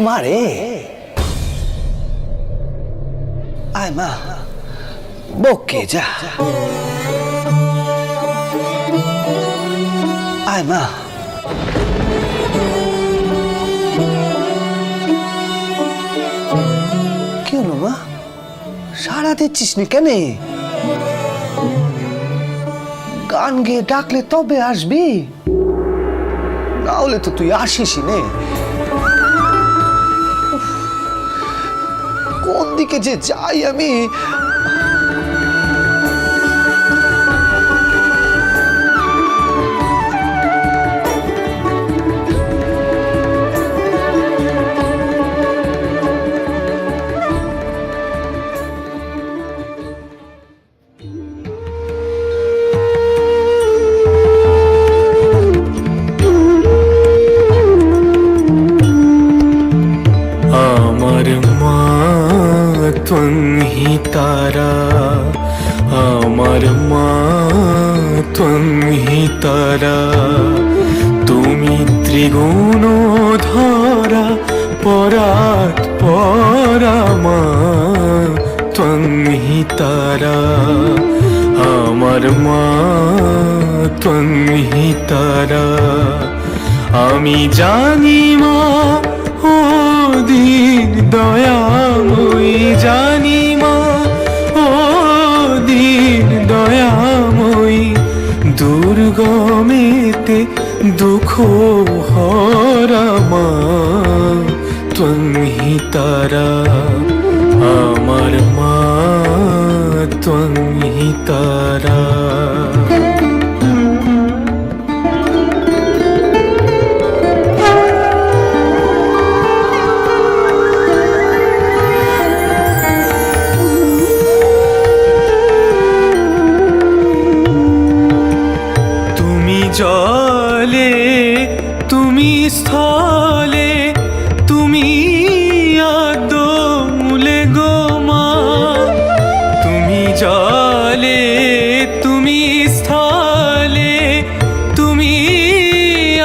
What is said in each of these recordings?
মারে আয় মা বকে যা আয় মা কি হলো মা সাড়া দিচ্ছিস নি কেন গান গেয়ে ডাকলে তবে আসবি না হলে তো তুই আসিস নে কোন দিকে যে যাই আমি तारा आमार मा त्वं तारा तुमी त्रिगुण धरा परात् परमा त्वं तारा आमार मा त्वं तारा आमी जानी मा ओ दीन दयामयी जानी मा ओ दीन दयामयी दुर्गमेते दुख हरा मा त्वं तारा आमार मा त्वं तारा जले तुमी स्थले तुमी आदो मूले गो मा तुमी जले तुमी स्थले तुमी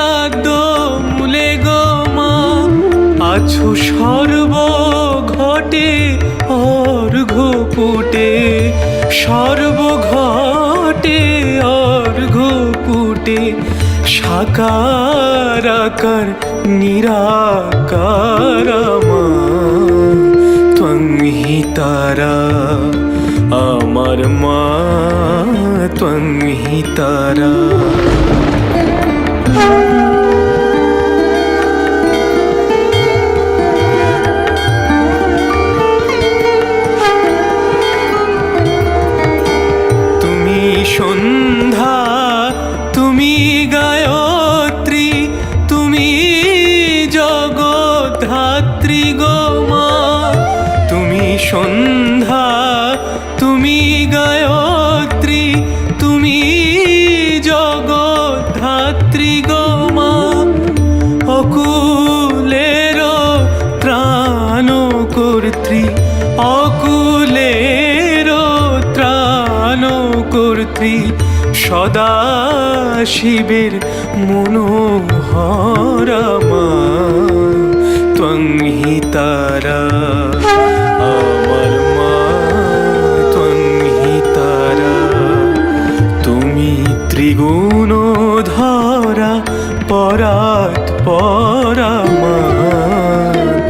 आदो मूले गो मा आछो सर्व घटे अर्घ्य पुटे सर्व घटे अर्घ्य पुटे साकार आकार निराकार मा त्वं तारा आमार मा त्वं तारा सन्ध्या तुमी गायत्री तुमी जगद्धात्री गो मा तुमी सन्ध्या तुमी गायत्री तुमी जगद्धात्री गो मा अकुलेर त्राण कर्त्री अकुलेर त्राण कर्त्री सदा शिवेर मनोहरा मा त्वं तारा आमार मा त्वं तारा तुमी त्रिगुण धरा परात् परमा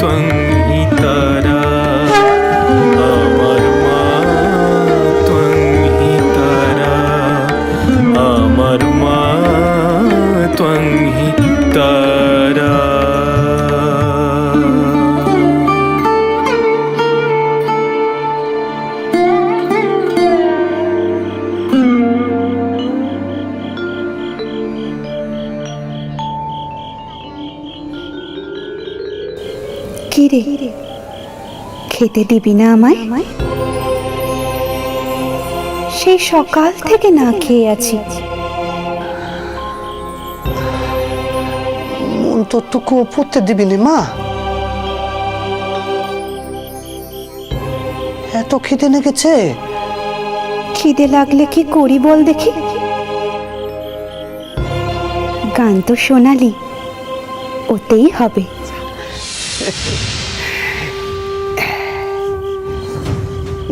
त्वं तारा आमार मा त्वं तारा आमार मा त्वं तारा কি রে খেতে দিবি না আমায় সেই সকাল থেকে না খেয়ে আছি মন তো টুকু পড়তে দিবি না মা এত খিদে লেগেছে খিদে লাগলে কি করি বল দেখি গান তো শোনালি ওতেই হবে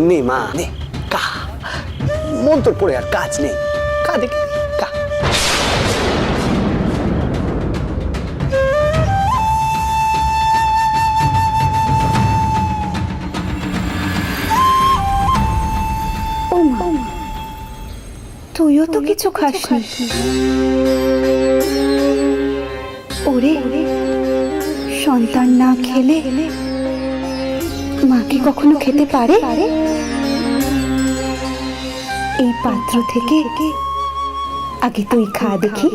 নে মা নে, কা মন তোর পড়ে আর কাজ নেই, কা দেখি কা। ও মা, তুইও তো কিছু খাসনি। ওরে, সন্তান না খেলে মা কি কখনো খেতে পারে? এই পাত্র থেকে আগে তুই খা দেখি।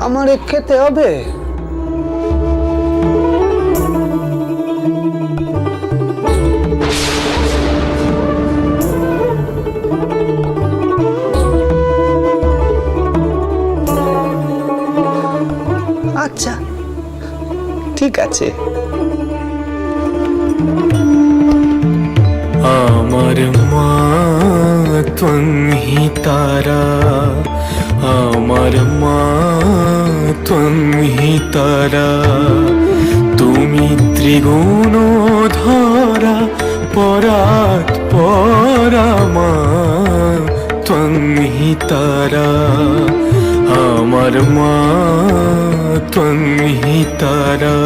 আমারে খেতে হবে? আচ্ছা ঠিক আছে। আমার মা ত্বং হি তারা, আমার মা ত্বং হি তারা, তুমি ত্রিগুণ ধরা পরাৎ পরা মা ত্বং হি তারা, আমার মা ত্বং হি তারা।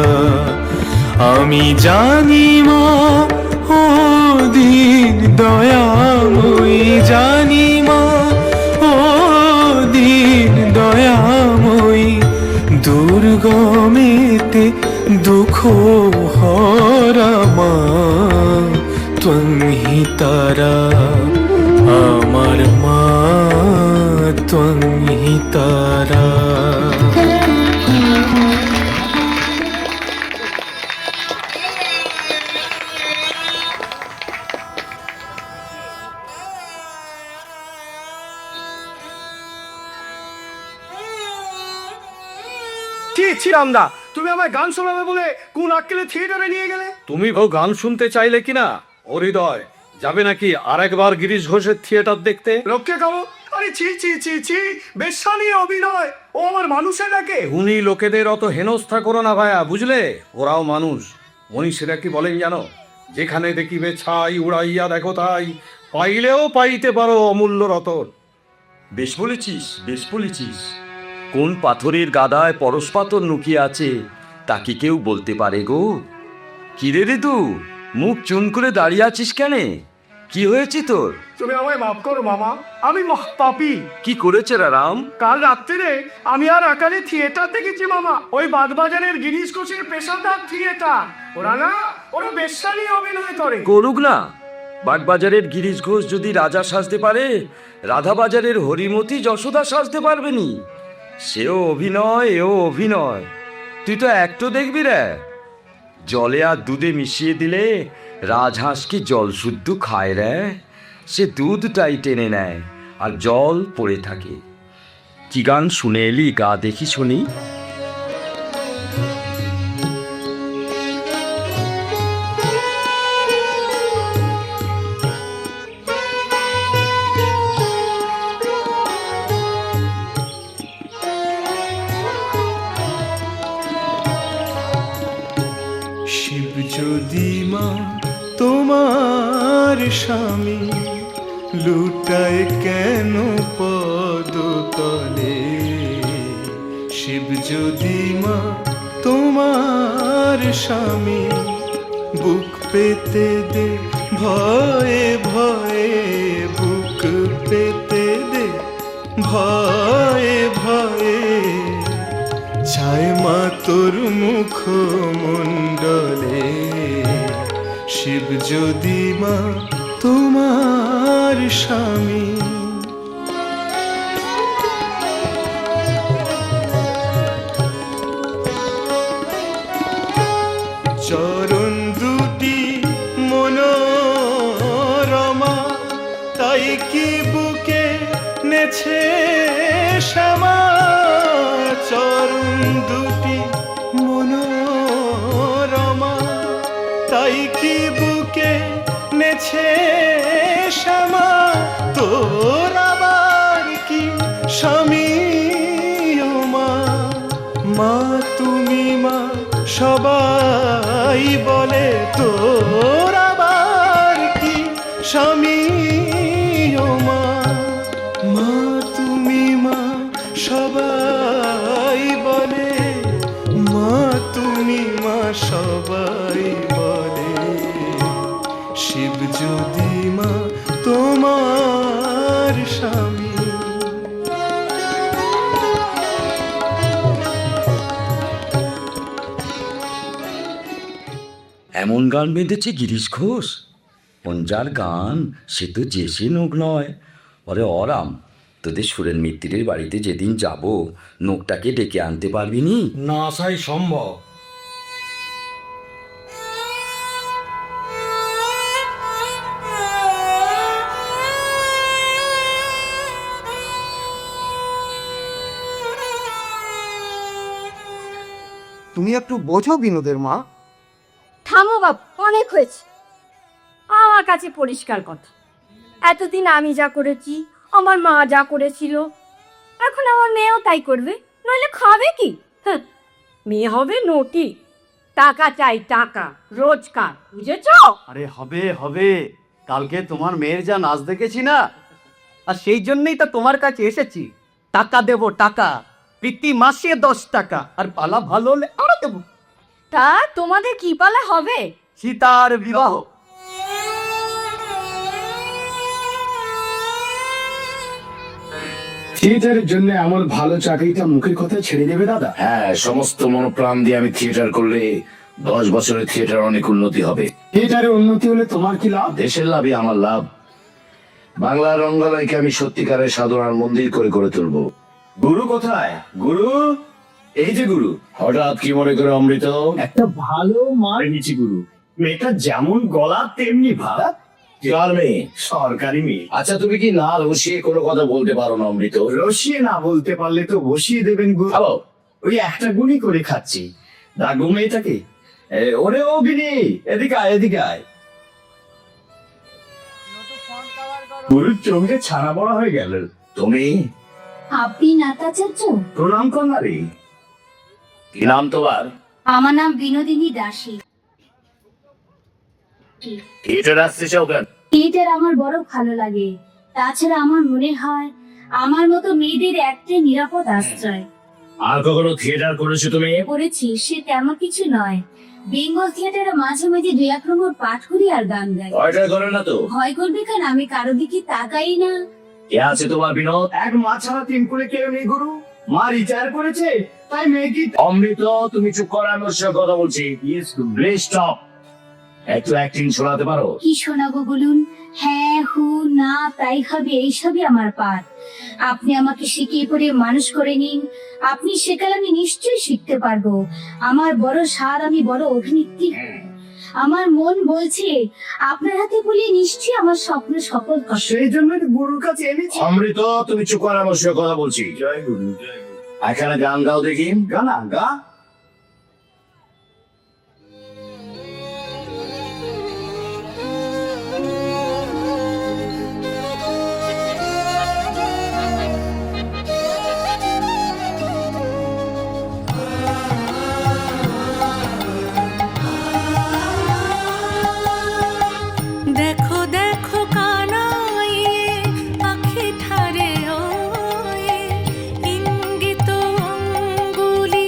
আমি জানি মা ও দীন দয়াময়ী, জানি মা ও দীন দয়াময়ী, দুর্গমেতে দুঃখ হরা মা ত্বং হি তারা, আমার মা ত্বং হি তারা। রামদা, তুমি আমায় গান শোনাবে বলে কোন আক্কেলে থিয়েটারে নিয়ে গেলে? তুমি বউ গান শুনতে চাইলে কিনা? ও হৃদয়, যাবে নাকি আরেকবার গিরিশ ঘোষের থিয়েটার দেখতে? রক্ষে খাবো? আরে ছি ছি ছি ছি, বেশ্যানি অভিনয়, ও আমার মানুষের ডাকে। উনি লোকেদের অত হেনস্থা করো না ভাইয়া, বুঝলে? ওরাও মানুষ। মনীষীরা কি বলেন জানো? যেখানে দেখিবে ছাই, উড়াইয়া দেখো তাই, পাইলেও পাইতে পারো অমূল্য রতন। বেশ বলেছিস, বেশ বলেছিস। কোন পাথরের গাদায় পরশ পাথর লুকিয়ে আছে তা কি কেউ বলতে পারে গো? কিরে রে তু, মুখ চুন করে দাঁড়িয়ে আছিস কেন? কি হয়েছে তোর? তুমি আমায় মাফ করো মামা, আমি পাপী। কি করেছে রা রাম? কাল রাত্রিরে আমি আর আকালে থিয়েটার দেখেছি মামা, ওই বাগবাজারের গিরিশ ঘোষের পেশাদার থিয়েটার। ওরা বেশ্যানি অভিনয় করে। করুক না। বাগবাজারের গিরিশ ঘোষ যদি রাজা সাজতে পারে, রাধাবাজারের হরিমতি যশোদা সাজতে পারবে নি? সেও অভিনয়, এও অভিনয়। তুই তো একটু দেখবি রে, জলে আর দুধে মিশিয়ে দিলে রাজহাঁস কি জল শুদ্ধ খায় রে? সে দুধটাই টেনে নেয় আর জল পড়ে থাকে। কি গান শুনে এলি, গা দেখি শুনি। শিব যদি মা তোমার স্বামী, লুটায় কেন পদতলে? শিব যদি মা তোমার স্বামী, বুক পেতে দে ভয়ে ভয়ে, বুক পেতে দে ভয়ে ভয়ে, ছায় মা তোর মুখ মণ্ডলে। শিব যদি মা তোমার স্বামী। চরণ দুটি মনোরমা, তাই কি বুকে নেছে শ্যামা। চরণ দুটি মনোরমা, তাই কি বুকে নেছে শ্যামা। তোর আবার কি স্বামী ও মা, মা তুমি মা সবাই বলে, তোর আবার কি স্বামী ও মা। মা তুমি মা সবাই বলে, মা তুমি মা সবাই বলে, শিব যদি মা তোমার স্বামী। এমন গান বেঁধেছে গিরিশ ঘোষ, পঞ্জার গান, সে তো যে সে নোক নয়। ওরে অরাম, তোদের সুরেন মিত্তিরের বাড়িতে যেদিন যাব, নোকটাকে ডেকে আনতে পারবি নি? না আসাই সম্ভব। তুমি একটু বোঝো বিনোদের মা। থামো বাপ, অনেক হয়েছে। আমার কাছে পরিষ্কার কথা, এতদিন আমি যা করেছি, আমার মা যা করেছিল, এখন আমার মেয়েও তাই করবে, নইলে খাবে কি? হ্যাঁ, মেয়ে হবে নটি, টাকা চাই টাকা, রোজগার, বুঝেছ? আরে হবে হবে, কালকে তোমার মেয়ের যা নাচ দেখেছি না, আর সেই জন্যই তো তোমার কাছে এসেছি। টাকা দেবো টাকা, প্রতি মাসে 10 টাকা, আর পালা ভালো হলে আরো দেবো। তা তোমাদের কি পালা হবে? সীতার বিবাহ। থিয়েটারের জন্য এমন ভালো চাকরিটা মুখের কথা ছেড়ে দেবে দাদা? হ্যাঁ, সমস্ত মনোপ্রাণ দিয়ে আমি থিয়েটার করলে 10 বছরে থিয়েটার অনেক উন্নতি হবে। থিয়েটারের উন্নতি হলে তোমার কি লাভ? দেশের লাভই আমার লাভ। বাংলার রঙ্গলয়কে আমি সত্যিকারের সাধনার মন্দির করে গড়ে তুলবো। গুরু কোথায়? গুরু, এই যে গুরু। হঠাৎ কি মনে করে অমৃত? একটা ভালো মার নিচি গুরু। মেয়েটা যেমন গলা তেমনি ভাব। কার মেয়ে? সরকারি মেয়ে। আচ্ছা, তুমি কি না রসিয়ে কোনো কথা বলতে পারো না অমৃত? রসিয়ে না বলতে পারলে তো বসিয়ে দেবেন গুরু। খাবো। ওই একটা গুণই করে খাচ্ছি। ডাকবো মেয়েটাকে? ওরে ও গিনি, এদিকে আয়, এদিকে আয়। গুরুর চোখে ছানা বড়া হয়ে গেল। তুমি? আপনি নাতা চাচ্ছ? প্রণাম কর না রে। কি নাম তোমার? আমার নাম বিনোদিনী দাসী। থিয়েটার আসতে চাও কেন? থিয়েটার আমার বড় ভালো লাগে। তাছাড়া আমার মনে হয় আমার মতো মেয়েদের একটাই নিরাপদ আশ্রয়। আর কখনো থিয়েটার করেছো তুমি? করেছি, সে তেমন কিছু নয়। বেঙ্গল থিয়েটারে মাঝে মাঝে 2-1 নম্বর পাঠ করি আর গান গাই। ভয়টা করে না তো? ভয় করবে কেন? আমি কারো দিকে তাকাই না। কে আছে তোমার বিনোদ? এক মা ছাড়া 3 করে কেউ নেই গুরু। মা রিটায়ার করেছে, তাই মেয়ে কি? অমৃত, তুমি চুপ করো, আমি ওর সঙ্গে কথা বলছি। Please stop. একটু অ্যাক্টিং শোনাতে পারো? কি শোনাবো বলুন? হ্যাঁ, হু, না, তাই হবে, এইসবই আমার পাঠ। আপনি আমাকে শিখিয়ে পড়ে মানুষ করে নিন। আপনি শেখালে আমি নিশ্চয়ই শিখতে পারবো। আমার বড় স্বাদ, আমি বড় অভিনেত্রী। আমার মন বলছে আপনার হাতে বলিয়ে নিশ্চয়ই আমার স্বপ্ন সফল হবে। সেই জন্য গুরুর কাছে এনেছি। অমৃত, তুমি চুপ করো, আমি ওর সঙ্গে কথা বলছি। জয় গুরু। এখানে গান গাও দেখি। গানা গা। দেখো দেখো কানাই আখি ঠারে ইঙ্গিত অঙ্গুলি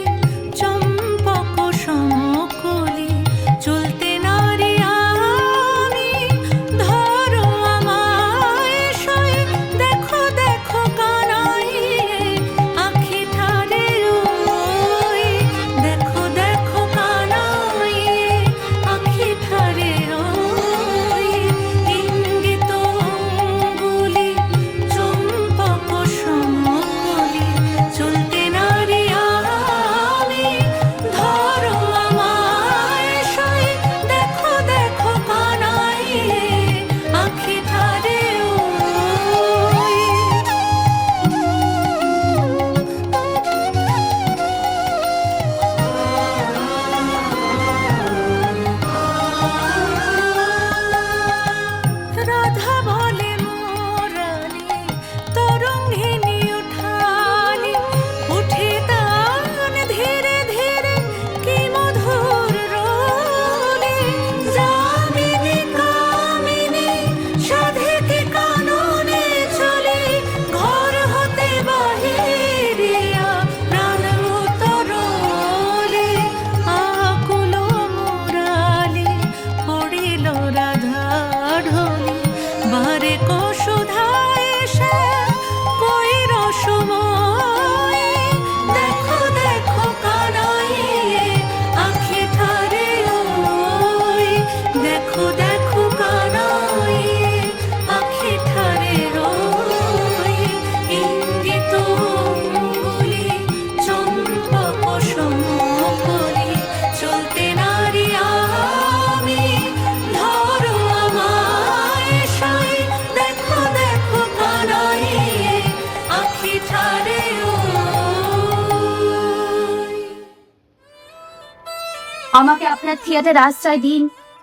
আমাকে আপনার থিয়েটার আশ্রয় দিন।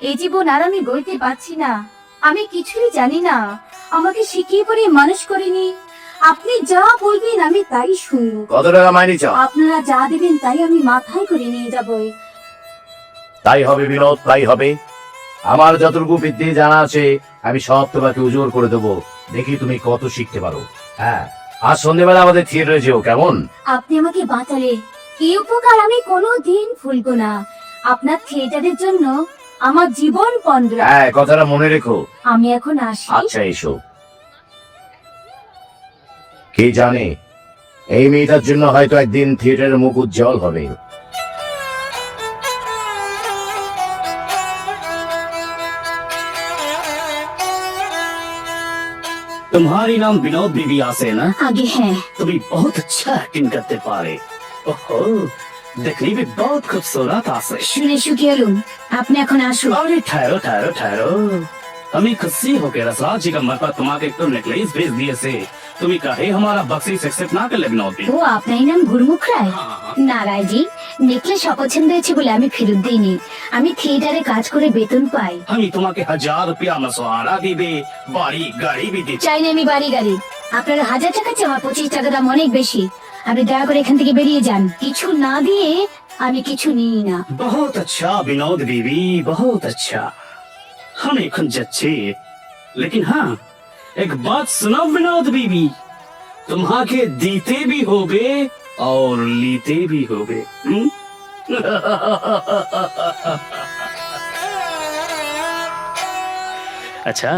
এই জীবন আর আমি গইতে পারছি না। আমি কিছুই জানি না, আমাকে শিখিয়ে পড়ে মানুষ করেনি। আপনি যা বলবেন আমি তাই শুনবো। কত টাকা মাইনে চাও? আপনারা যা দেবেন তাই আমি মাথায় করে নিয়ে যাবো। তাই হবে বিনোদ, তাই হবে। আমার যতটুকু বিদ্যে জানা আছে আমি সব তোমাকে উজোর করে দেবো। দেখি তুমি কত শিখতে পারো। হ্যাঁ, আজ সন্ধ্যেবেলা আমাদের থিয়েটারে যেও, কেমন? আপনি আমাকে বাঁচালে, এই উপকার আমি কোনোদিন ভুলবো না। আপনার থিয়েটারের জন্য আমার জীবন পন্দ্রা। হ্যাঁ, কথাটা মনে রেখো। আমি এখন আসি। আচ্ছা, এসো। কে জানে, এই মেয়েটার জন্য হয়তো একদিন থিয়েটারের মুখ উজ্জ্বল হবে। तुम्हारी नाम विनोद बीबी आसे ना? आगे है। तुम्हें बहुत अच्छा एक्टिंग करते पारे। ओहो, देखने में बहुत खूबसूरत आसे। শুনে সুখী হলুম, আপনি এখন আসুন। अरे ठहरो ठहरो ठहरो, हमें खुशी हो के रसराज जी का मरपा तुम्हारे तो नेकलेस भेज दिए से तुम्हें कहे हमारा बक्सीस एक्सेप्ट ना कर ले विनोद भी। ও আপনার নাম গুরমুখ রায়? না রায়জি, নেকলেস অপছন্দ হয়েছে বলে আমি ফেরত দিইনি। আমি থিয়েটারে কাজ করে বেতন পাই। हमें तुम्हारे 1000 रुपया मसवारा भी दे, बाड़ी गाड़ी भी दे। চাই না আমি বাড়ি গাড়ি। আপনার 1000 টাকা চেয়ে আমার 25 টাকা দাম অনেক বেশি। আপনি দয়া করে এখান থেকে বেরিয়ে যান। কিছু না দিয়ে আমি কিছু নিই না। बहुत अच्छा विनोद बीबी, बहुत अच्छा। हमें खुंज अच्छे, लेकिन हाँ एक बात सुनो विनोद बीबी, तुम्हारे दीते भी होगे और लीते भी होगे। अच्छा,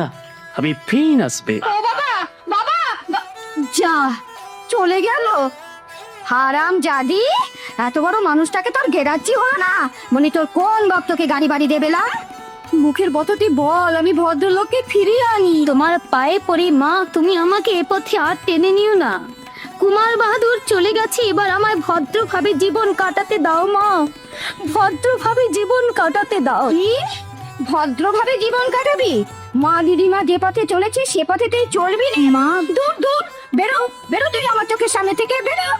अभी फिर हंसबे। ও বাবা, বাবা, যা চলে গেল। হারাম জাদি, এত বড় মানুষটাকে তোর গেরাচ্ছি হলো না। মনে তোর কোন ভক্তকে গাড়ি বাড়ি দেবে না? মুখের বতটি বল, আমি ভদ্রলোককে ফিরিয়ে আনি। তোমার পায়ে পড়ি মা, তুমি আমাকে এ পথে আর টেনে নিও না। কুমার বাহাদুর চলে গেছে, এবার আমায় ভদ্রভাবে জীবন কাটাতে দাও মা, ভদ্রভাবে জীবন কাটাতে দাও। কি ভদ্রভাবে জীবন কাটাবি? মা দিদিমা যে পথে চলেছে সে পথে তুই চলবি না মা। দূর দূর, বেরো বেরো, তুই আমার চোখের সামনে থেকে বেরো।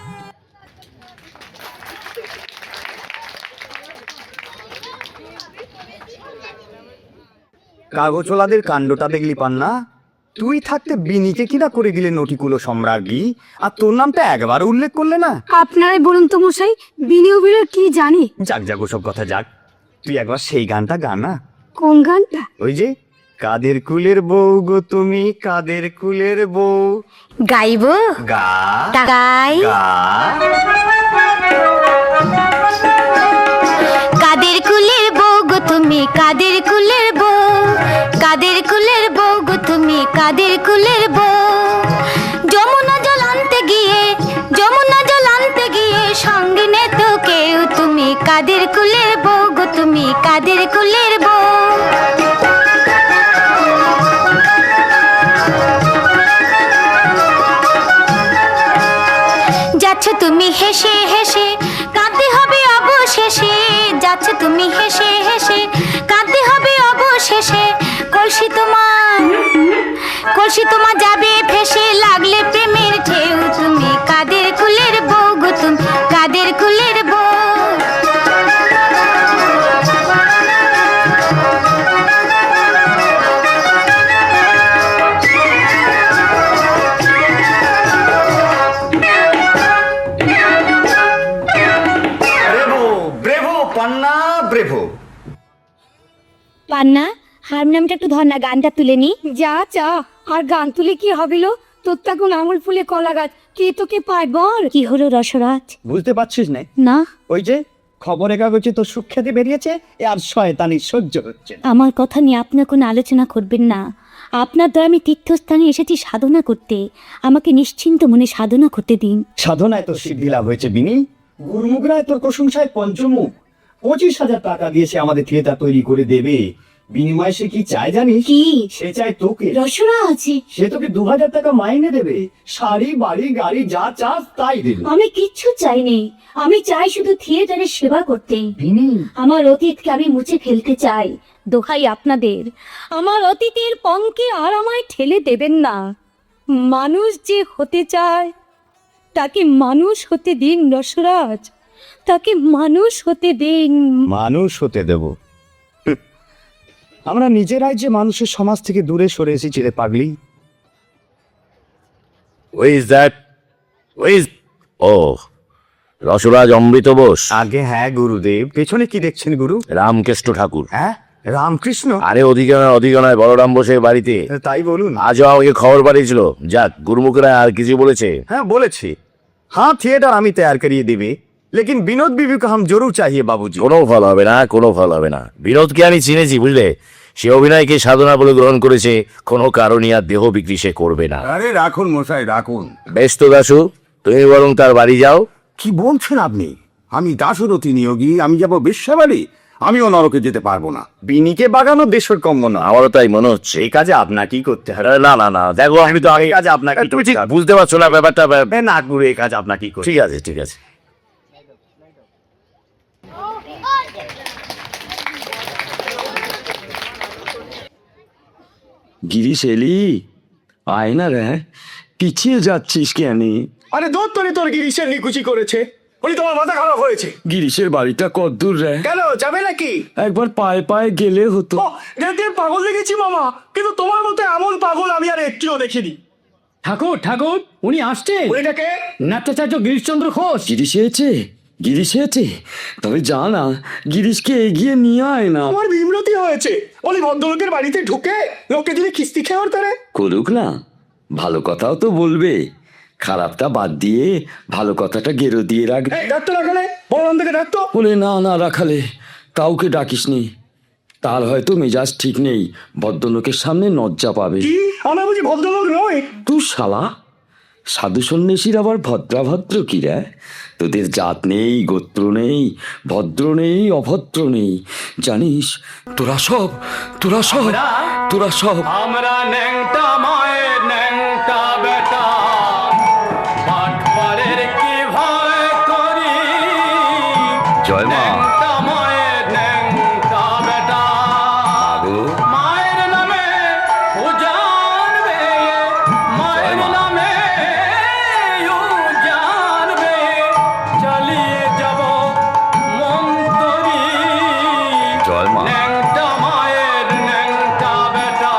কাগজওয়ালাদের কাণ্ডটা দেখলি পান্না? তুই থাকতে বিনিকে কিনা করে গেলে নটিকুলো সম্রাজ্ঞী, আর তোর নামটা একবার উল্লেখ করলে না। আপনারাই বলুন তো মশাই, বিনি অভিনয় কি জানি? যাক যাক, ওসব কথা যাক, তুই একবার সেই গানটা গা না। কোন গানটা? ওই যে কাদের কুলের বউ গো তুমি, কাদের কুলের বউ। গাইবো? গা গাই। গা। কাদের কুলের বউ গো তুমি, কাদের কুলের বউ, কাদের কুলের বউ গো তুমি, কাদের কুলের বউ। যমুনা জল আনতে গিয়ে, যমুনা জল আনতে গিয়ে সঙ্গে নে তো কেউ, তুমি কাদের কুলের বউ গো তুমি, কাদের কুলের বউ। যাচ্ছ তুমি হেসে হেসে, কাঁদতে হবে অবশেষে। যাচ্ছ তুমি হেসে হেসে, কাঁদতে হবে অবশেষে। কলসি তোমার, কলসি তোমার যাবে ভেসে, লাগলে প্রেমের ঢেউ, তুমি কাদের কুলের বউ গো তুমি, কাদের কুলের বউ। পান্না, হারমোনিয়ামটা একটু ধর না, গানটা তুলে নি। যা চা, আর গান তুলে কি হবিল? তোর তো এখন আঙুল ফুলে কলা গাছ, কে তোকে পায় বল? কি হলো রসরাজ? বুঝতে পারছিস না? না। ওই যে খবরের কাগজে তোর সুখ্যাতি বেরিয়েছে, এ আর শয়তানি সহ্য হচ্ছে না। আমার কথা নিয়ে আপনার কোনো আলোচনা করবেন না। আপনার দ্বারা আমি তীর্থস্থানে এসেছি সাধনা করতে, আমাকে নিশ্চিন্ত মনে সাধনা করতে দিন। সাধনায় তোর সিদ্ধি লাভ হয়েছে বিনি। গুরুমুখ রায় তোর প্রশংসায় পঞ্চমুখ। 25,000 টাকা দিয়ে সে আমাদের থিয়েটার তৈরি করে দেবে। বিনিময়ে সে কি চায় জানিস? কি? সে চায় তোকে। রসরাজ, সে তোকে 2000 টাকা মাইনে দেবে, শাড়ি বাড়ি গাড়ি যা চাস তাই দেবে। আমি কিচ্ছু চাইনি, আমি চাই শুধু থিয়েটারের সেবা করতে। বিনি, আমার অতীতকে আমি মুছে ফেলতে চাই। দোহাই আপনাদের, আমার অতীতের পঙ্কে আর আমায় ঠেলে দেবেন না। মানুষ যে হতে চায় তাকে মানুষ হতে দিন রসরাজ। তাকে মানুষ হতে দিন। মানুষ হতে দেব? আমরা নিজেরাই যে মানুষের সমাজ থেকে দূরে সরে এসেছি রে পাগলি। Is that? ইজ ও রসরাজ অমৃত বোস। আগে হ্যাঁ গুরুদেব। পেছনে কি দেখছেন গুরু? রামকৃষ্ণ ঠাকুর। হ্যাঁ রামকৃষ্ণ? আরে অধিকানায় বলরাম বোসের বাড়িতে তাই বলুন। আজও আমাকে খবর পাঠিয়েছিল। যাক, গুরুমুখরা আর কিছু বলেছে? हाँ বলেছি। हाँ थिएटर আমি तैयार करिए देवे, लेकिन विनोद बीवी को हम जरूर चाहिए बाबूजी। কোনো ফল হবে না, কোনো ফল হবে না। বিনোদকে আমি চিনেছি, বুঝলে? সে অভিনয়কে সাধনা বলে গ্রহণ করেছে। কোনো কারণে আর দেহ বিক্রি সে করবে না। আরে রাখুন মশাই, রাখুন। বেশ তো দাসু, তুমি বরং তার বাড়ি যাও। কি বলছেন আপনি? আমি দাসরথী নিয়োগী, আমি যাব বেশ্যাবাড়ি? আমিও নরকে যেতে পারবো না। বিনিকে বাগানো দেশের কম্য না। আমারও তাই মনে হচ্ছে। এই কাজে আপনাকেই করতে হবে। আরে না না না, দেখো আমি তো আগে এই কাজে আপনাকে তুমি ঠিক বুঝতে পারছো না ব্যাপারটা। না গুরু, এই কাজ আপনাকেই করতে ঠিক আছে, ঠিক আছে। গিরিশ এলি? আয় না রে, পিছিয়ে যাচ্ছিস কেন? আরে দূর তোর গিরিশের নিকুচি করেছে, উনি তোমার মাথা খারাপ হয়েছে। গিরিশের বাড়িটা কদ্দূর রে? কেন যাবে নাকি? একবার পায়ে পায়ে গেলে হতো। যেতে পাগল দেখেছি মামা, কিন্তু তোমার মতো এমন পাগল আমি আর একটিও দেখিনি। ঠাকুর ঠাকুর, উনি আসছেন। উনিটাকে নাট্যাচার্য গিরিশচন্দ্র ঘোষ। গিরিশ এসেছে? গিরিশ এসেছে? তবে যা না, গিরিশকে এগিয়ে নিয়ে আয় না। আমার বিমরতি হয়েছে। বলি ভদ্রলোকের বাড়িতে ঢুকে লোকে যদি খিস্তি খেয়ে তারে করুক না, ভালো কথাও তো বলবে। খারাপটা বাদ দিয়ে ভালো কথাটা গেরো দিয়ে রাখবে। ডাক্তার রাখালে বড় থেকে ডাক্তার বলে না না রাখালে কাউকে ডাকিসনি। তার হয়তো মেজাজ ঠিক নেই, ভদ্রলোকের সামনে লজ্জা পাবে। কি আমরা বুঝি ভদ্রলোক নয়? তুই শালা, সাধু সন্ন্যাসীর আবার ভদ্রাভদ্র কি রে? তোদের জাত নেই, গোত্র নেই, ভদ্র নেই, অভদ্র নেই, জানিস? তোরা সব আমরা ন্যাংটা মায়ের ন্যাংটা বেটা, বাটপারের কি ভয় করি। জয় মা। ন্যাংটা মায়ের ন্যাংটা বেটা, মায়ের নামে উজানবে, মায়ের নামে উজানবে, চালিয়ে যাব মন্তরি। জয় মা। ন্যাংটা মায়ের ন্যাংটা বেটা,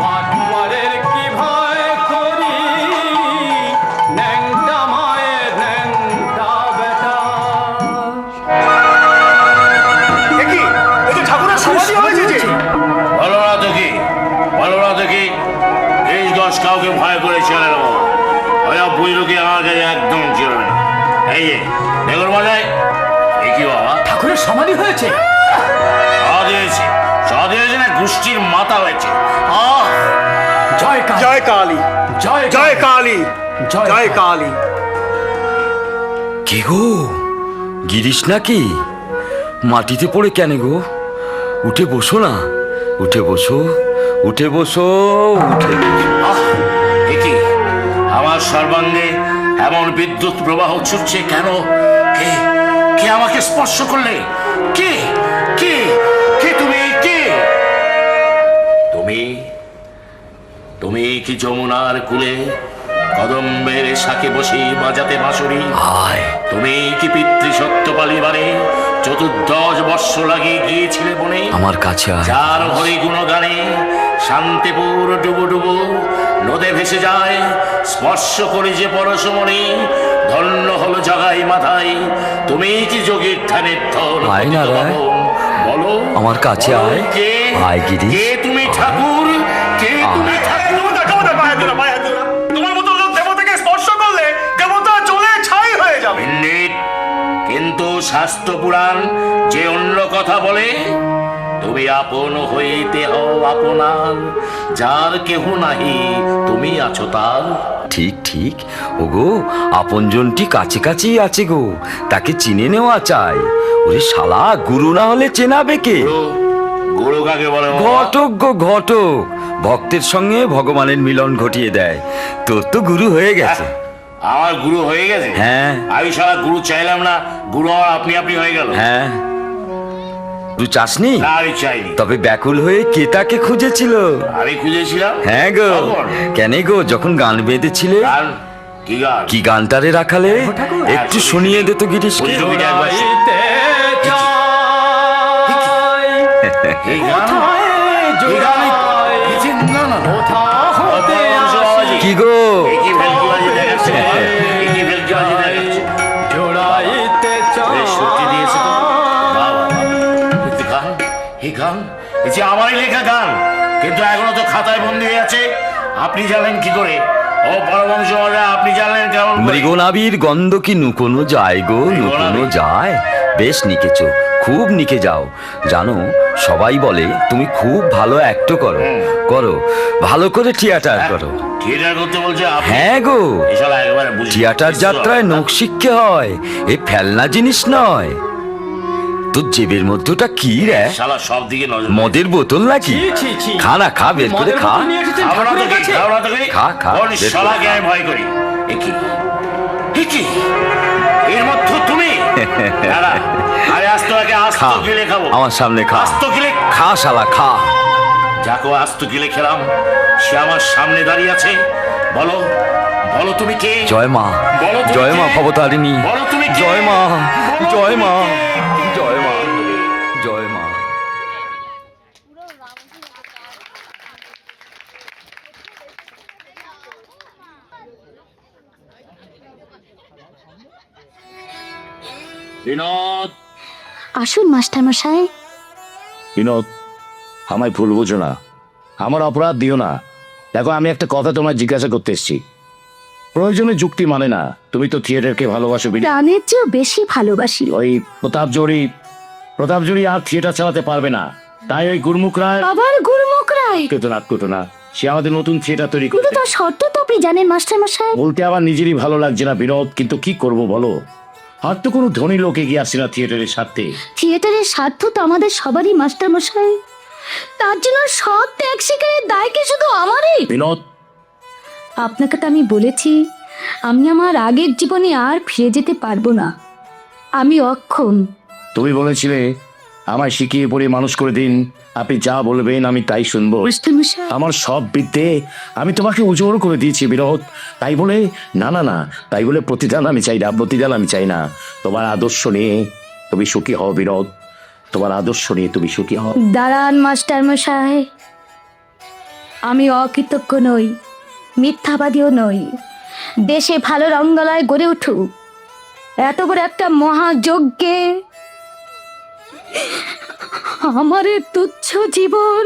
বাটপারের কি ভয় করি। ন্যাংটা মায়ের ন্যাংটা বেটা। দেখি এই যে ঠাকুরের সমাধি হয়েছে যে। বলো না তো কি, বলো না তো কি? এই দশ কাউকে ভয় করে চলে নেবো, ওই বইরুকে আমার কাছে একদম চলবে না। এই যে দেখুন বলে এই কি বাবা, ঠাকুরের সমাধি হয়েছে? সদ হয়েছে না গোষ্ঠীর মাথা হয়েছে। জয় কালী, জয় কালী, জয় জয় কালী, জয় জয় কালী। কে গো? গিরিশ নাকি? মাটিতে পড়ে কেন গো? উঠে বসো না, উঠে বসো, উঠে বসো, উঠে বসো। কি আমার সর্বাঙ্গে এমন বিদ্যুৎ প্রবাহ ছুটছে কেন? কে কে আমাকে স্পর্শ করলে? কে কে কে তুমি? কে তুমি? তুমি কি যমুনার কূলে কদম্বের শাকে বসে বাজাতে বাঁশরি? আয়। তুমি কি পিতৃসত্যপালী বারে 14 বর্ষ লাগিয়ে গিয়েছিলে বনে? আমার কাছে আয়। যার হরি গুণগানে শান্তিপুর ডুবু ডুবু নদে ভেসে যায়, স্পর্শ করে যে পরশমণি ধন্য হলো জগাই মাথায়। তুমি কি যোগীর ধ্যানের ধন? আয় না রে। বলো আমার কাছে বলো, আয়। কে আয় গিরিশ। কে তুমি ঠাকুর? কে তুমি ঠাকুর? তোমার মতো লোক দেবতাকে স্পর্শ করলে দেবতা চলে ছাই হয়ে যাবে। পণ্ডিত, কিন্তু শাস্ত্র পুরাণ যে অন্য কথা বলে। তুমি আপন হইতে হও আপনার, যার কেহ নাহি তুমি আছো তার। ঠিক ঠিক, ওগো আপনজনটি কাছে কাছেই আছে গো, তাকে চিনে নেওয়া চাই। ওরে শালা, গুরু না হলে চেনাবে কে? গুরু কাকে বলে? ঘটক গো ঘটক, ভক্তের সঙ্গে ভগবানের মিলন ঘটিয়ে দেয়। তোর তো গুরু হয়ে গেছে। আমার গুরু হয়ে গেছে? হ্যাঁ। আমি সারা গুরু চাইলাম না, গুরু আমার আপনি আপনি হয়ে গেল। হ্যাঁ, তুই চাসনি? না, আমি চাইনি। তবে ব্যাকুল হয়ে কে তাকে খুঁজেছিল? আমি খুঁজেছিলাম। হ্যাঁ গো। কখন? কেন গো, যখন গান বেঁধেছিলে? গান কি গান? কি গানটারে রাখালে একটু শুনিয়ে দে তো গিরিশ। ওই ছবিটা একবার শোন। এই গান? এই গান? না, না, না। অপরঞ্জলি। কি গো? এই কি ভেলকিবাজি দেখাচ্ছে? এই কি ভেলকিবাজি দেখাচ্ছে? বেশ শক্তি দিয়েছে তো। বাহ, বাহ, বাহ। এই গান? এই গান? এই যে আমারই লেখা গান, কিন্তু এখনো তো খাতায় বন্দী হয়ে আছে। আপনি জানেন কি করে? ও পরমহংস মহাশয়, আপনি জানলেন কেমন করে? মৃগনাভির গন্ধ কি নুকোনো যায় গো, নুকোনো যায়? বেশ নিকেছো, খুব নিকে যাও। জানো, সবাই বলে তুমি খুব ভালো অ্যাক্ট করো। করো, ভালো করে থিয়েটার করো। থিয়েটার করতে বলছে আপনি? হ্যাঁ গো, এসব একবারে বুঝি। থিয়েটার যাত্রায় নখ শিখতে হয়, এ ফেলনা জিনিস নয়। তোর জেবের মধ্যটা কি রে? শালা সব দিকে নজর। মদের বোতল নাকি? খা না, খা, বের করে খা। খাবো না তো কি? খাবো না তো কি? খা, খা, ওর বের করে শালাকে খা। আমি ভয় করি। এ কি? এ কি? এর মধ্যে তুমি? দাঁড়া, আরে আস্ত একে আস্ত খা, গিলে খাবো। আমার সামনে খা। আস্ত গিলে খা শালা, খা। যাকে আস্ত গিলে খেলাম, সে আমার সামনে দাঁড়িয়ে আছে। বলো, বলো তুমি কে? জয় মা, বলো তুমি জয় মা কে? ভবতারিণী, বলো তুমি কে? জয় মা, বলো জয় তুমি মা, কে? জয় মা, জয় মা। বিনোদ, আসুন মাস্টারমশাই। বিনোদ, আমায় ভুল বুঝো না, আমার অপরাধ দিও না। দেখো, আমি একটা কথা তোমায় জিজ্ঞাসা করতে এসেছি। প্রয়োজনে যুক্তি মানে না। তুমি তো থিয়েটারকে ভালোবাসো। প্রাণের চেয়েও বেশি ভালোবাসি। ওই প্রতাপ জড়ি আর থিয়েটার চালাতে পারবে না। তাই ওই গুরমুখ রায়, আবার গুরমুখ রায়। কুটো না, সে আমাদের নতুন থিয়েটার তৈরি কিন্তু করবে। তার শর্ত তো আপনি জানেন মাস্টারমশাই। বলতে আমার নিজেরই ভালো লাগছে না বিনোদ, কিন্তু কি করব বলো? আর তো কোনো ধনী লোকে গিয়ে আসছে না থিয়েটারের স্বার্থে। থিয়েটারের স্বার্থ তো আমাদের সবারই মাস্টারমশাই। তার জন্য সব ত্যাগ স্বীকারের দায় কি শুধু আমারই? বিনোদ, আপনাকে তো আমি বলেছি, আমি আমার আগের জীবনে আর ফিরে যেতে পারবো না। আমি অক্ষম। তুমি বলেছিলে আমায় শিখিয়ে পড়ে মানুষ করে দিন, আপনি যা বলবেন আমি তাই শুনবো। মাস্টারমশাই, আমার সব বিদ্যে আমি তোমাকে উজোর করে দিয়েছি বিনোদ। তাই বলে তাই বলে প্রতিদান আমি চাই না। তোমার আদর্শ নিয়ে তুমি সুখী হও বিনোদ, তোমার আদর্শ নিয়ে তুমি সুখী হও। দাঁড়ান মাস্টারমশাই, আমি অকৃতজ্ঞ নই, মিথ্যাবাদীও নই। দেশে ভালো রঙ্গলয় গড়ে উঠুক, এত বড় একটা মহাযজ্ঞে আমার এই তুচ্ছ জীবন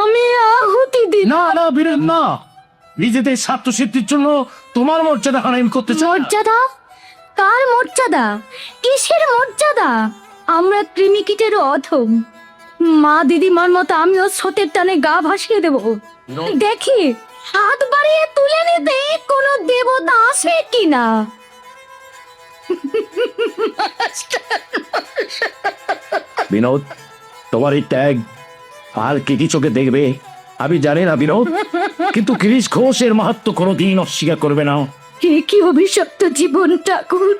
আমি আহুতি দিই। না বিনোদ, না। নিজেদের স্বার্থ সিদ্ধির জন্য তোমার মর্যাদা হারাম করতে চাই না। মর্যাদা? কার মর্যাদা? কিসের মর্যাদা? আমরা কৃমিকীটের অধম। মা দিদিমার মতো আমিও স্রোতের টানে গা ভাসিয়ে দেব। দেখি হাত বাড়িয়ে তুলে নিতে কোনো দেবতা আসে কিনা। বিনোদ, তোমার এই ত্যাগ আর কি চোখে দেখবে আমি জানি না বিনোদ, কিন্তু গিরিশ ঘোষের মাহাত্ম্য কোনোদিন অস্বীকার করবে না। এ কি অভিশপ্ত জীবন ঠাকুর!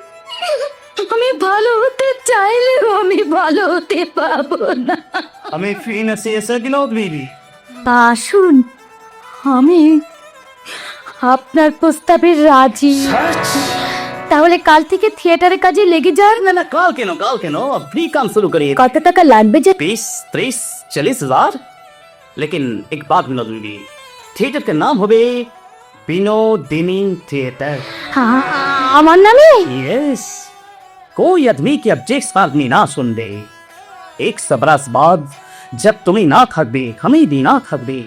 আমি ভালো হতে চাইলেও আমি ভালো হতে পারবো না। আমি ফিন আছি এসে বিনোদ বিবি। আসুন, আমি আপনার প্রস্তাবে রাজি। তাহলে কাল থেকে থিয়েটারের কাজে লেগে যান। না, কাল কেন अभी काम शुरू करिए। কত টাকা লাগবে যে? 20, 30, 40 हजार। लेकिन एक बात विनोद बीबी, थिएटर का नाम होवे विनोदिनी थिएटर। আমার नामे? यस, कोई आदमी की ऑब्जेक्ट्स आदमी ना सुन दे। एक सबरस बाद जब तुम्हें ना थकबे, हमें भी ना थकबे,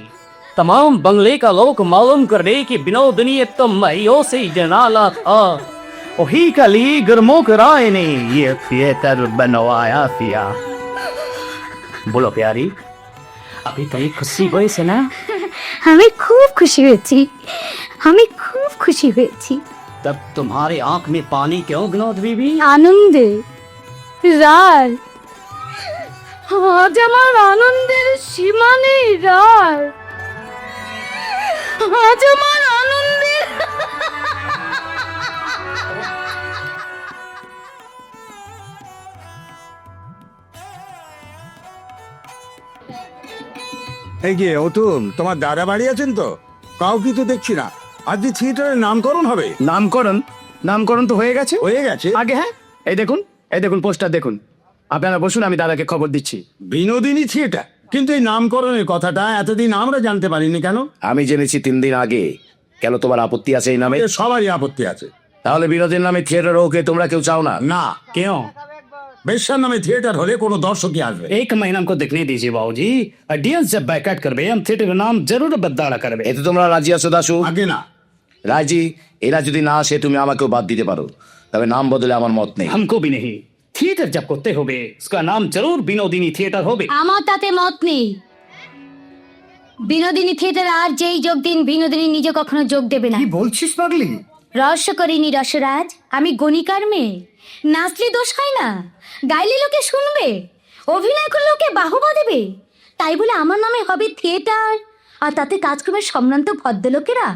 तमाम बंगले का लोग मालूम कर दे कि विनोदिनी तो मईयों से जनाला था। वही कली गुरमुख राय ने ये थिएटर बनवाया थिया। बोलो प्यारी, अभी कहीं खुशी हुई से ना? আমি খুব খুশি হয়েছি, আমি খুব খুশি হয়েছি। तब तुम्हारे आंख में पानी क्यों विनोद बीबी? আনন্দে রার, আজ আমার আনন্দের সীমা নেই রার, আজ আমার আনন্দের। এই যে অতুল, তোমার দাদা বাড়ি আছেন তো? কাউকে তো দেখছি না। আজকে থিয়েটারের নামকরণ হবে। নামকরণ নামকরণ তো হয়ে গেছে হয়ে গেছে? আগে হ্যাঁ, এই দেখুন পোস্টার দেখুন। আপনারা বসুন, আমি দাদাকে খবর দিচ্ছি। বিনোদিনী থিয়েটার, কিন্তু এই নামকরণের কথাটা এতদিন আমরা জানতে পারিনি কেন? আমি জেনেছি 3 দিন আগে। কেন, তোমার আপত্তি আছে এই নামে? এ সবারই আপত্তি আছে। তাহলে বিনোদের নামে থিয়েটার ওকে তোমরা কেউ চাও না? না, क्यों? বেশ্যার নামে থিয়েটার হলে কোনো দর্শকই আসবে। एक महीना हमको देखने दीजिए बाबूजी। ऑडियंस जब बैकआउट करबे हम थिएटर का नाम जरूर बदला करबे। এতে তোমরা রাজি আছো দাশু? আগে না। রাজি। এরা যদি না আসে তুমি আমাকেও বাদ দিতে পারো, তবে নাম বদলে আমার মত নেই। हमको भी नहीं। थिएटर जब करते होबे उसका नाम जरूर বিনোদিনী থিয়েটার হবে। আমার তাতে মত নেই। বিনোদিনী থিয়েটার আর যেই যোগ দিন, বিনোদিনী নিজে কখনো যোগ দেবে না। কি বলছিস পাগলি? রহস্য করিনি রসরাজ, আমি গণিকার মেয়ে। নাচলে দোষ হয় না, গাইলে লোকে শুনবে, অভিনয় করলে লোকে বাহবা দেবে। তাই বলে আমার নামে হবে থিয়েটার, আর তাতে কাজকর্মের সম্ভ্রান্ত ভদ্রলোকেরা।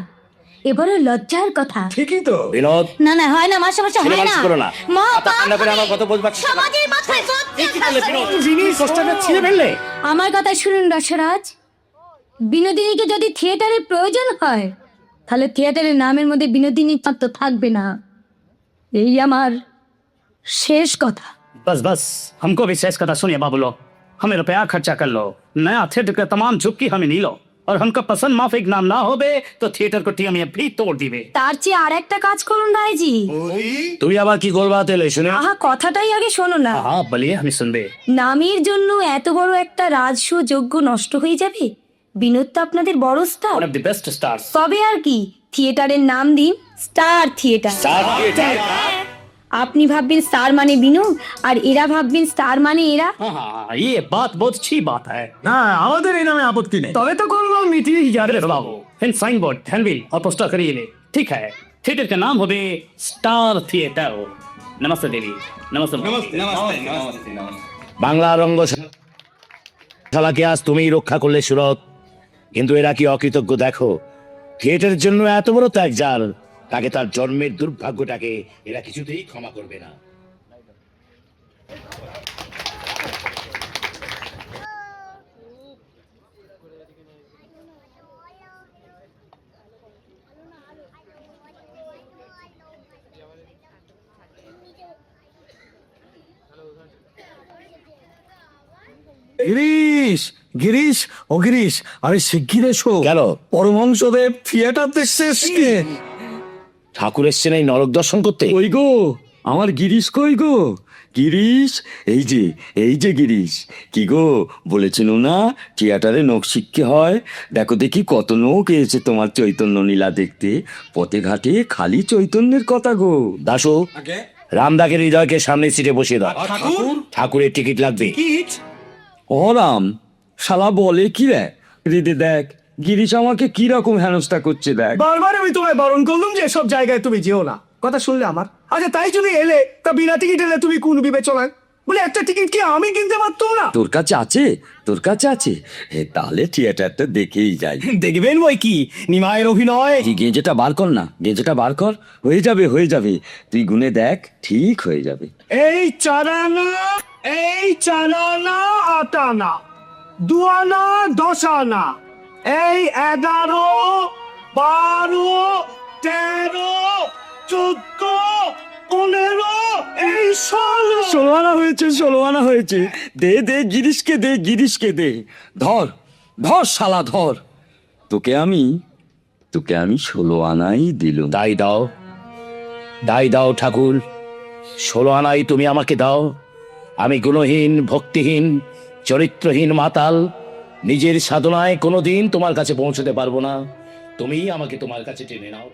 এবারে লজ্জার কথা। ঠিকই তো। বিনোদ, না না, হয় না, মাসে মাসে হয় না। করো না। মা, মাথা ঠান্ডা করে আমার কথা বলবার চেষ্টা করো। সমাজের মাথায় পোস্টারটা ছিঁড়ে ফেললে। আমার কথা শুনুন রসরাজ, বিনোদিনীকে যদি থিয়েটারের প্রয়োজন হয়, তাহলে থিয়েটারের নামের মধ্যে বিনোদিনী তো থাকবে না। এই আমার শেষ কথা। बस बस, हमको भी शेष कथा सुनिए बाबू लोग। हमें रुपया खर्चा कर लो, नया थिएटर का तमाम झुक्की हमें नहीं लो, और हमका पसंद माफिक नाम ना होबे तो थिएटर को टीम भी तोड़ दिबे। তার চেয়ে আর একটা কাজ করুন রায়জি। তুমি আবার কি করবা তেলে শুনে? আহা, কথাটাই আগে শোনো না। हाँ बोलिए, हमें सुनबे। নামের জন্য এত বড় একটা রাজস্ব যোগ্য নষ্ট হয়ে যাবে? বিনোদ তো আপনাদের বড় star. One of the best stars। তবে আর কি, থিয়েটারের নাম দিন স্টার থিয়েটার। আপনি ভাববেন স্টার মানে বিনোদ, আর এরা ভাববেন স্টার মানে এরা। हाँ हाँ, ये बात बहुत अच्छी बात है। না, আমাদের এই নামে আপত্তি নেই। তবে তো করবো মিটিয়ে अरे बाबू, इन साइन बोर्ड, हैंडबिल और पोस्टर करिए ले। ठीक है, थिएटर का नाम होबे स्टार थिएटर। नमस्ते देवी। नमस्ते नमस्ते। বাংলা রঙ্গশালাকে আজ তুমিই রক্ষা করলে সুরত, কিন্তু এরা কি অকৃতজ্ঞ দেখো। থিয়েটারের জন্য এত বড় ত্যাগ যার, তাকে তার জন্মের দুর্ভাগ্যটাকে এরা কিছুতেই ক্ষমা করবে না। গিরিশ, গিরিশ, ও গিরিশ, আরে শিগগির এসো। গেল পরমহংসদেব থিয়েটার দেখতে এসছে। ঠাকুর এসছেন এই নরক দর্শন করতে? কই গো, আমার গিরিশ কই গো? গিরিশ, এই যে গিরিশ। কি গো, বলেছিল না থিয়েটারে নখ শিখতে হয়? দেখো দেখি কত নখ এসেছে তোমার চৈতন্য লীলা দেখতে। পথে ঘাটে খালি চৈতন্যের কথা গো। দাসু, রামদাকে হৃদয়কে সামনে সিটে বসিয়ে দাও। ঠাকুরের টিকিট লাগবে। ও রাম, শালা বলে কি রে? রিদে দেখ, গিরিশ আমাকে কি রকম হেনস্থা করছে দেখ। বারবার আমি তোমায় বারণ করলাম যে এসব জায়গায় তুমি যেও না, কথা শুনলে আমার। আচ্ছা তাই যদি এলে, তা বিনা টিকিট এলে তুমি কোন বিবেচনায়? বলে একটা টিকিট কি আমি কিনতে পারতাম না? তোর কাছে আছে? তোর কাছে আছে? তাহলে থিয়েটারটা দেখেই যাই। দেখবেন বই কি নিমায়ের অভিনয়। তুই গেঁজেটা বার কর না, গেঁজেটা বার কর। হয়ে যাবে, হয়ে যাবে। তুই গুনে দেখ, ঠিক হয়ে যাবে। এই চারানা, এই চারানা, আটানা, দুয়ানা, দশানা, এই 11, 12, 13, 14, 15, এই 16। 16 আনা হয়েছে, 16 আনা হয়েছে। দে দে, গিরিশকে দে, গিরিশকে দে। ধর ধর শালা ধর। তোকে আমি 16 আনাই দিলুম। দাই দাও ঠাকুর, 16 আনাই তুমি আমাকে দাও। আমি গুণহীন, ভক্তিহীন, চরিত্রহীন মাতাল, নিজের সাধনায় কোনোদিন তোমার কাছে পৌঁছতে পারবো না। তুমি আমাকে তোমার কাছে টেনে নাও।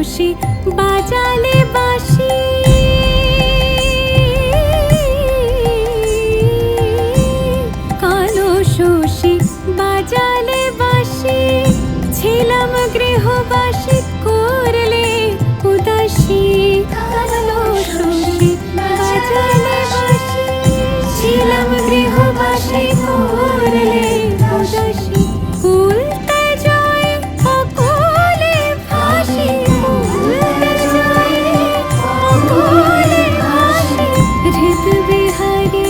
শশী বাজালে বাঁশি, কালো শশী বাজালে বাঁশি, ছিলাম গৃহবাসী করলে উদাসী। কালো শশী বাজালে বাঁশি, ছিলাম গৃহবাসী করলে উদাসী। কুলতে যায় অকুলে ভাসি, কুলতে যায় অকুলে ভাসি, হৃদ বিহারী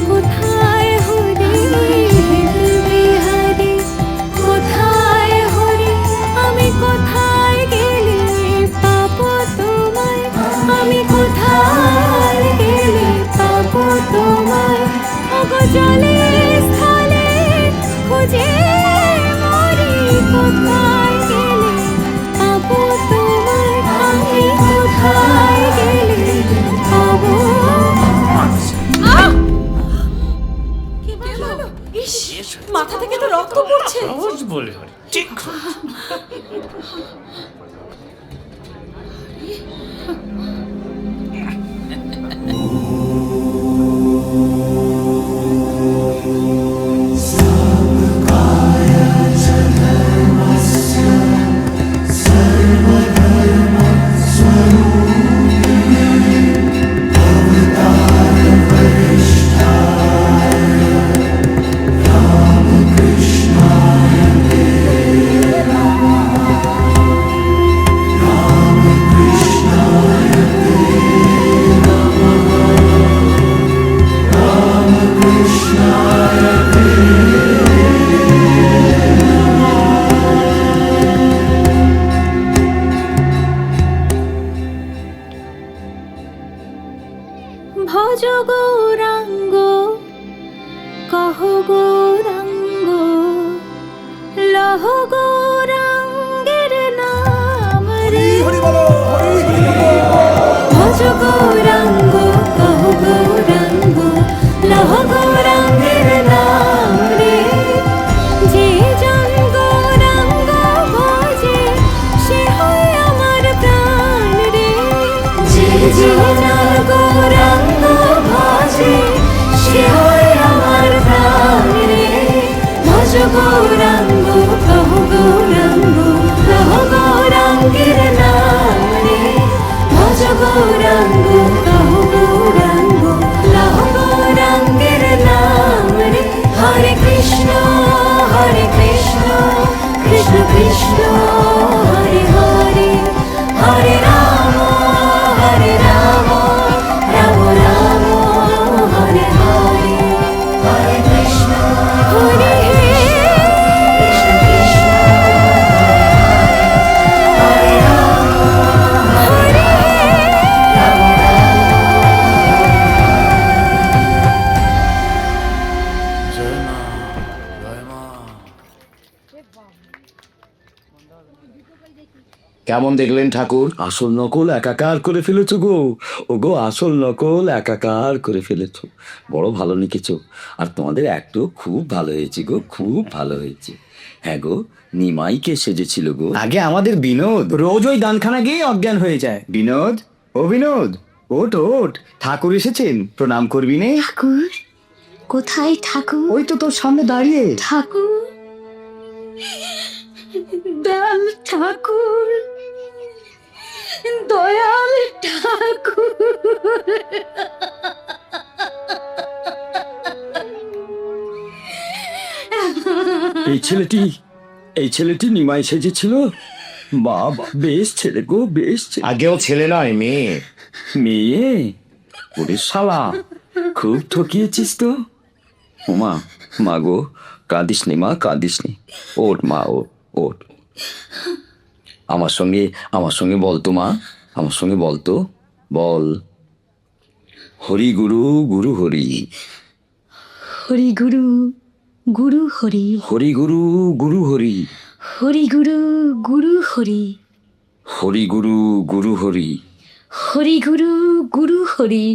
কোথায় হরি, হৃদ বিহারী কোথায় হরি, আমি কোথায় গেলে পাবো তোমায়, আমি কোথায় গেলে পাবো তোমায়। ওগো জলে স্থলে খুঁজে মরি, কোথায় গেলে পাবো তোমায়, আমি কোথায় গেলে পাবো। মাথা থেকে তো রক্ত পড়ছে। ভজ গৌরাঙ্গ কহ গৌরাঙ্গ, লহ গৌরাঙ্গের নাম রে। ভজ গৌরাঙ্গ কহ গৌরাঙ্গ, লহ গৌরাঙ্গের নাম রে। যে জন গৌরাঙ্গ ভজে সে হয় আমার প্রাণ রে। যে জন গৌরাঙ্গ ভজে সে হয় আমার প্রাণ রে। ভজ গৌরাঙ্গ কহ গৌরাঙ্গ, লহ গৌরাঙ্গের নাম রে। ভজ গৌরাঙ্গ কহ গৌরাঙ্গ, লহ গৌরাঙ্গের নাম রে। হরে কৃষ্ণ কৃষ্ণ কৃষ্ণ হরে হরে, হরে রাম রাম রাম হরে হরে, হরে কৃষ্ণ হরে কৃষ্ণ কৃষ্ণ হরে রাম হরে রাম কেমন দেখলেন ঠাকুর? আসল নকল একাকার করে ফেলেছো গো। ও গো, আসল নকল একাকার করে ফেলেছো। বড় ভালো লিখেছো। আর তোমাদের একটু খুব ভালো হয়েছে গো, খুব ভালো হয়েছে। হ্যাঁ গো, নিমাইকে সেজেছিল গো। আগে আমাদের বিনোদ রোজ ওই গানখানা গিয়ে অজ্ঞান হয়ে যায়। বিনোদ, ও বিনোদ, ওঠ ওঠ, ঠাকুর এসেছেন, প্রণাম করবি নে। ঠাকুর কোথায় ঠাকুর? ওই তো তোর সামনে দাঁড়িয়ে। ঠাকুর, দয়াল ঠাকুর, দয়াল ঠাকুর। এই ছেলেটি নিমাই সেজেছিল। বাবা, বেশ ছেলে গো, বেশ ছেলে। আগেও ছেলে নয়, মেয়ে। মেয়ে? ওরে শালা, খুব ঠকিয়েছিস তো। ওমা, মা গো, কাঁদিস নি মা, কাঁদিস নি। ওঠ মা, ওঠ। আমার সঙ্গে বলতো মা, আমার সঙ্গে বলতো, বল। হরি গুরু গুরু হরি, হরি গুরু গুরু হরি, হরি গুরু গুরু হরি, হরি গুরু গুরু হরি, হরি গুরু গুরু হরি, হরি গুরু গুরু হরি।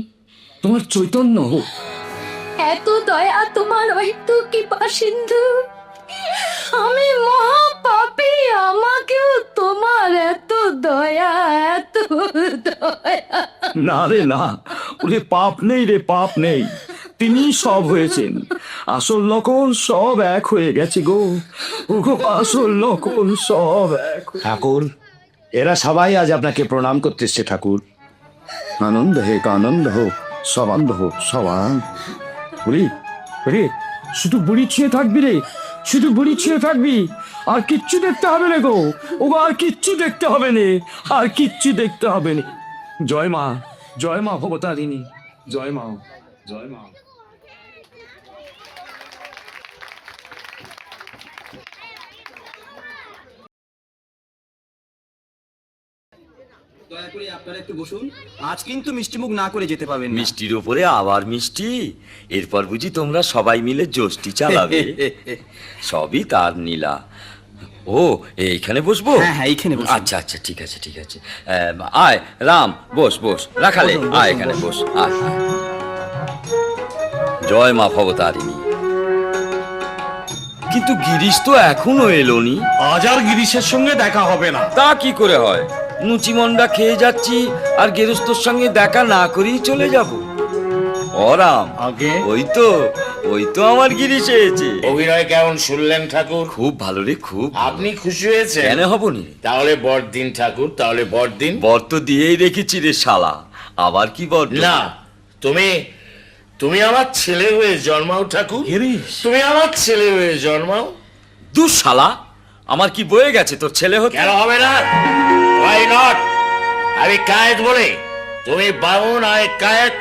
তোমার চৈতন্য হোক। এত দয়া তোমার হয়তো কৃপা সিন্ধু, আমি মহা পাপী, আমাকেও তোমার এত দয়া এত দয়া। না রে না, ওরে পাপ নেই রে, পাপ নেই, তিনি সব হয়েছেন। আসল নকল সব এক হয়ে গেছে গো, ওগো আসল নকল সব এক। ঠাকুর, এরা সবাই আজ আপনাকে প্রণাম করতে এসছে ঠাকুর। আনন্দ হোক, আনন্দ হোক, সব আনন্দ হোক, সব আনন্দ। বুড়ি রে, শুধু বুড়ি ছুঁয়ে থাকবি রে, শুধু বুড়ি ছুঁয়ে থাকবি, আর কিচ্ছু দেখতে হবে না গো, ওগো আর কিচ্ছু দেখতে হবে না, আর কিচ্ছু দেখতে হবে না। জয় মা, জয় মা ভবতারিণী, জয় মা, জয় মা। দয়া করে আপনারা একটু বসুন, আজ কিন্তু মিষ্টি মুখ না করে যেতে পারবেন না। মিষ্টির উপরে আবার মিষ্টি, এরপর বুঝি তোমরা সবাই মিলে জোষ্টি চালাবে? সবই তার নীলা। ও এইখানে বসবো? হ্যাঁ হ্যাঁ, এইখানে বসুন। আচ্ছা আচ্ছা, ঠিক আছে ঠিক আছে। আয় রাম, বস বস, রাখালে বসুন, আয় বসুন, এখানে বসুন। বস, আয়। জয় মা ভবতারিণী। কিন্তু গিরিশ তো এখনো এলোনি। আজ আর গিরিশের সঙ্গে দেখা হবে না। তা কি করে হয়? নুচিমন্ডা খেয়ে যাচ্ছি আর গেরস্তর সঙ্গে দেখা না করেই চলে যাব? অরাম, আগে ওই তো আমার গিরিশ এসেছে। অভিনয় কেমন শুনলেন ঠাকুর? খুব ভালো রে, খুব। আপনি খুশি হয়েছেন? কেন হবনি? তাহলে বড়দিন ঠাকুর, তাহলে বড়দিন। বর তো দিয়েই রেখেছি রে শালা, আবার কি বর? না, তুমি আমার ছেলে হয়ে জন্মাও ঠাকুর, তুমি আমার ছেলে হয়ে জন্মাও। দূর শালা, আমার কি বয়ে গেছে তোর ছেলে হতে? কেন হবে না? Why not? আমি কায়েত বলে, তুমি বামুন, আমি কায়েত,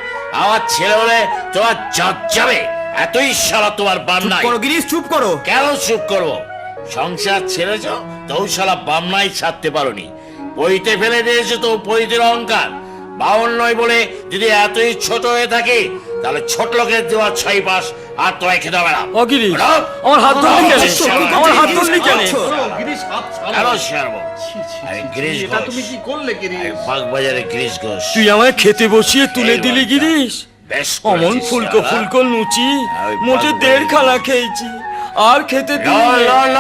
আমার ছেলে হলে তোমার জাত যাবে, এতই শালা তোমার বাম নাই। গিরিশ চুপ করো। কেন চুপ করবো? সংসার ছেড়েছ তো শালা বামনাই ছাড়তে পারোনি, পইতে ফেলে দিয়েছো তো পইতের অহংকার। বাউন নয় বলে যদি এতই ছোট হয়ে থাকে, তাহলে ছোট লোকের দেওয়া 6 পাস আর তোমায় খেতে হবে না। ও গিরিশ, আমার হাত ধরলি কেন? আমার হাত ধরলি কেন? কেন ছাড়বো? গিরিশ ঘোষ, তুমি কি করলে গিরিশ? বাগবাজারে গিরিশ ঘোষ। তুই আমায় খেতে বসিয়ে তুলে দিলি গিরিশ। বেশ অমন করেছিস ফুলকো শালা। ফুলকো লুচি ওই মোটে পাগল 1.5 খানা খেয়েছি, আর খেতে ল, দিলি ল, না। ল।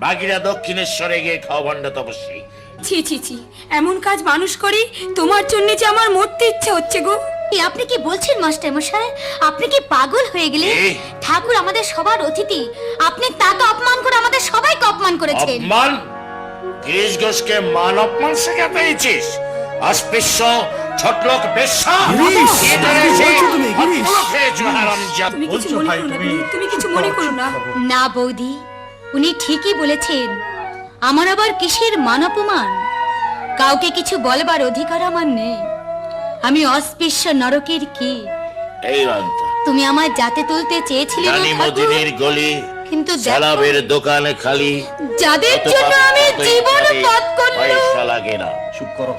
বাকিরা দক্ষিণেশ্বরে গিয়ে খাওয়া ভান্ড তপস্বী। ছি ছি ছি, এমন কাজ মানুষ করি? তোমার জন্য যে আমার মরতে ইচ্ছে হচ্ছে গো। আপনি কি বলছেন মাস্টার মশাই? আপনি কি পাগল হয়ে গেলেন? এ? ঠাকুর আমাদের সবার অতিথি, আপনি তাকে অপমান করে আমাদের সবাইকে অপমান করেছেন। অপমান? গিরিশ ঘোষকে মান অপমান শেখাতে পেয়েছিস? অস্পৃশ্য ছোটলোক বেশ্যা! গিরিশ, এটা কি এসে বলছো তুমি, গিরিশ? হাতগুলো খেয়েছো, হারামজাদা। তুমি কিছু মনে করো না, তুমি কিছু মনে করো না। না বৌদি, উনি ঠিকই বলেছেন। আমার আবার কিসের মান অপমান? কাউকে কিছু বলবার অধিকার আমার নেই। আমি অস্পৃশ্য নরকের কি? এই বান্তা, তুমি আমায় জাতে তুলতে চেয়েছিলে না জানি ঠাকুর? মদিনের গলি, কিন্তু দেখো, সালাবের দোকানে খালি, যাদের কত জন্য পাপ, আমি কতই জীবন খালি, ত্যাগ করলাম, পয়সা লাগে না।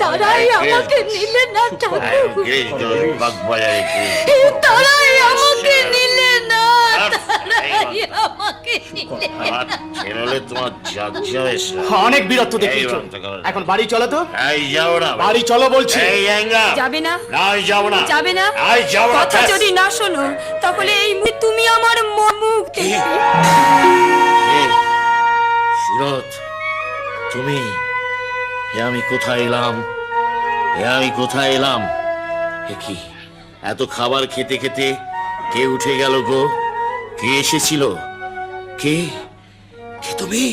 তারাই আমাকে নিলে না ঠাকুর। গিরিশ ঘোষ, বাগবাজারে গিরিশ। তারাই আমাকে নিলে না, আর তারাই আমাকে নিলে না। আমার ছেলে হলে তোমার জাত যাবে শালা। অনেক বীরত্ব এই দেখিয়েছো, বান্তা করে। এখন বাড়ি চলো তো। এই যাও না, বাড়ি চলো বলছি। এই অ্যাঙ্গা। যাবে না? না, আমি যাবো না। যাবে না? আমি যাবো না, কথা ব্যাস। যদি না শোনো, তাহলে এই তুমি আমার মুখ দেখবে। এ, সুরত, তুমি, এ আমি কোথায় এলাম? এ আমি কোথায় এলাম? এ কি, এত খাবার খেতে খেতে কে উঠে গেল গো? কে এসেছিল? কে? কে তুমি?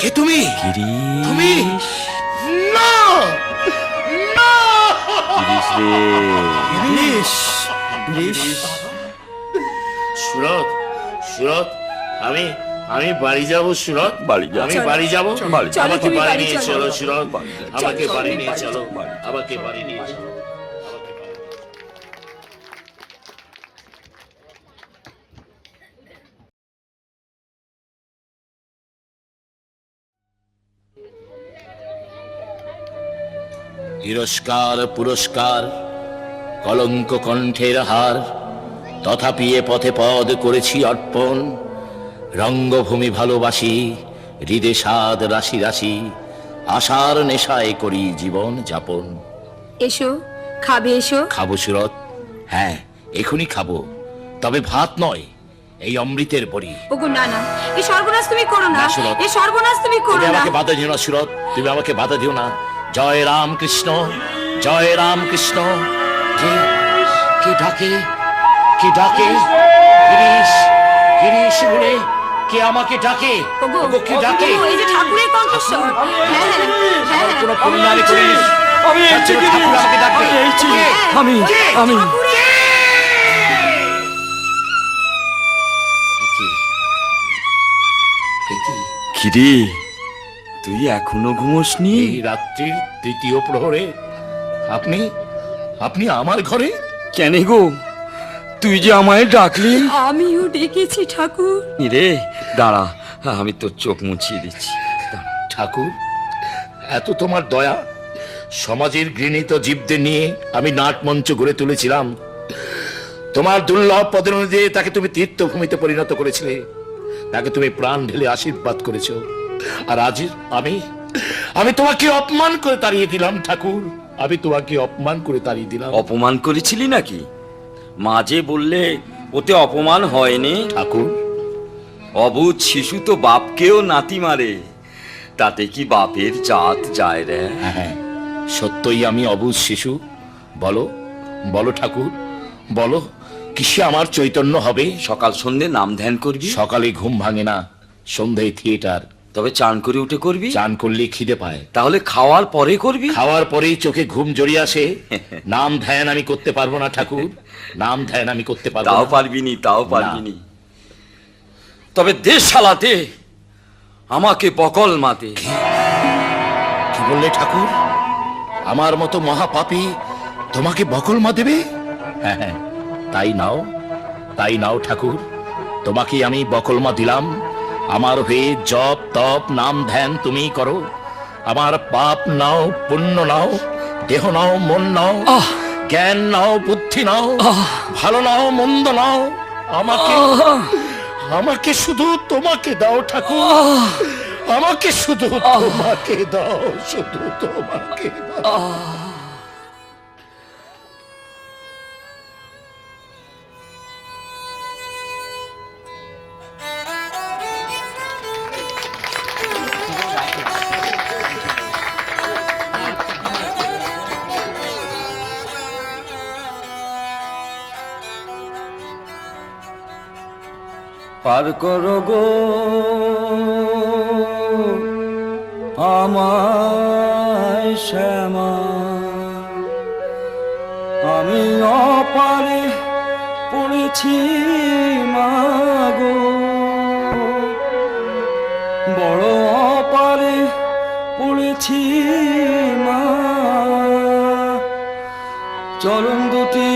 কে তুমি? তুমি? না! না! গিরিশ, গিরিশ, সুরত, সুরত, আমি বাড়ি যাব সুরত, বাড়ি যা। আমি বাড়ি যাব। চলো, আমাকে তুমি বাড়ি বাড়ি নিয়ে চলো। চলো সুরত, আমাকে চলো, বাড়ি তুমি নিয়ে বাড়ি চলো, চলো। আমাকে বাড়ি নিয়ে চলো। তিরস্কার পুরস্কার, কলঙ্ক কণ্ঠের হার, তথাপি এ পথে পদ করেছি অর্পণ। রঙ্গভূমি ভালোবাসি, হৃদে স্বাদ রাশি রাশি, আশার নেশায় করি জীবন যাপন। এসো, খাবে এসো। খাবো সুরত, হ্যাঁ এখনই খাবো, তবে ভাত নয়, এই অমৃতের বড়ি। ওগো না না, এই সর্বনাশ তুমি করো না, না, সুরত। এই সর্বনাশ তুমি করো তুমি না। আমাকে বাধা দিও না সুরত, তুমি আমাকে বাধা দিও না। জয় রাম কৃষ্ণ, জয় রাম কৃষ্ণ। কে কে ডাকে, কে ডাকে? গিরিশ, গিরিশ বলে কে আমাকে ডাকে? ওগো, কে ডাকে? এই যে ঠাকুরের কণ্ঠস্বর। হ্যাঁ হ্যাঁ আমার কোনো করুণা নেই, গিরিশ। তার জন্য ঠাকুর আমাকে ডাকে। কে? আমি খিরে, তুই এখনো ঘুমোসনি? এই রাত্রির তৃতীয় প্রহরে আপনি আপনি আমার ঘরে? কেন গো, তুই যে আমায় ডাকলি? আমিও ডেকেছি ঠাকুর। রে দাঁড়া, আমি তোর চোখ মুছিয়ে দিচ্ছি। ঠাকুর, এত তোমার দয়া। সমাজের ঘৃণিত জীবদের নিয়ে আমি নাটমঞ্চ গড়ে তুলেছিলাম। তোমার দুর্লভ পদোন্নতি দিয়ে তাকে তুমি তীর্থভূমিতে পরিণত করেছিলে, তাকে তুমি প্রাণ ঢেলে আশীর্বাদ করেছো। আর আজ আমি তোমাকে অপমান করে তাড়িয়ে দিলাম ঠাকুর, আমি তোমাকে অপমান করে তাড়িয়ে দিলাম। অপমান করেছিলি নাকি? মাঝে বললে ওতে অপমান হয়নি ঠাকুর। অবুঝ শিশু তো বাপকেও নাতি মারে, তাতে কি বাপের জাত যায় রে? হ্যাঁ, সত্যই আমি অবুঝ শিশু। বলো বলো ঠাকুর, বলো কিসে আমার চৈতন্য হবে? সকাল সন্ধ্যে নাম ধ্যান করবি। সকালে ঘুম ভাঙে না, সন্ধ্যায় থিয়েটার। তবে চান করে উঠে করবি। চান করলে খিদে পায়। তাহলে খাওয়ার পরে করবি। খাওয়ার পরেই চোখে ঘুম জড়িয়ে আসে। নাম ধ্যান আমি করতে পারবো না ঠাকুর, নাম ধ্যান আমি করতে পারবো তাও না। পারবিনি, তাও পারবিনি। তবে দেশ চালাতে আমাকে বকল মাতে। কি বললে ঠাকুর? আমার মতো মহাপাপী তোমাকে বকল মা দেবে? হ্যাঁ হ্যাঁ, তাই নাও, তাই নাও ঠাকুর, তোমাকে আমি বকলমা দিলাম। আমার হয়ে জপ তপ নাম ধ্যান তুমি করো। আমার পাপ নাও, পুণ্য নাও, দেহ নাও, মন নাও, জ্ঞান নাও, বুদ্ধি নাও, ভালো নাও, মন্দ নাও, আমাকে আমাকে শুধু তোমাকে দাও ঠাকুর, আমাকে শুধু তোমাকে দাও, শুধু তোমাকে দাও। পার করো গো আমায় শ্যামা, আমি অপারে পড়েছি মাগো, বড় অপারে পড়েছি মা। চরণ দুটি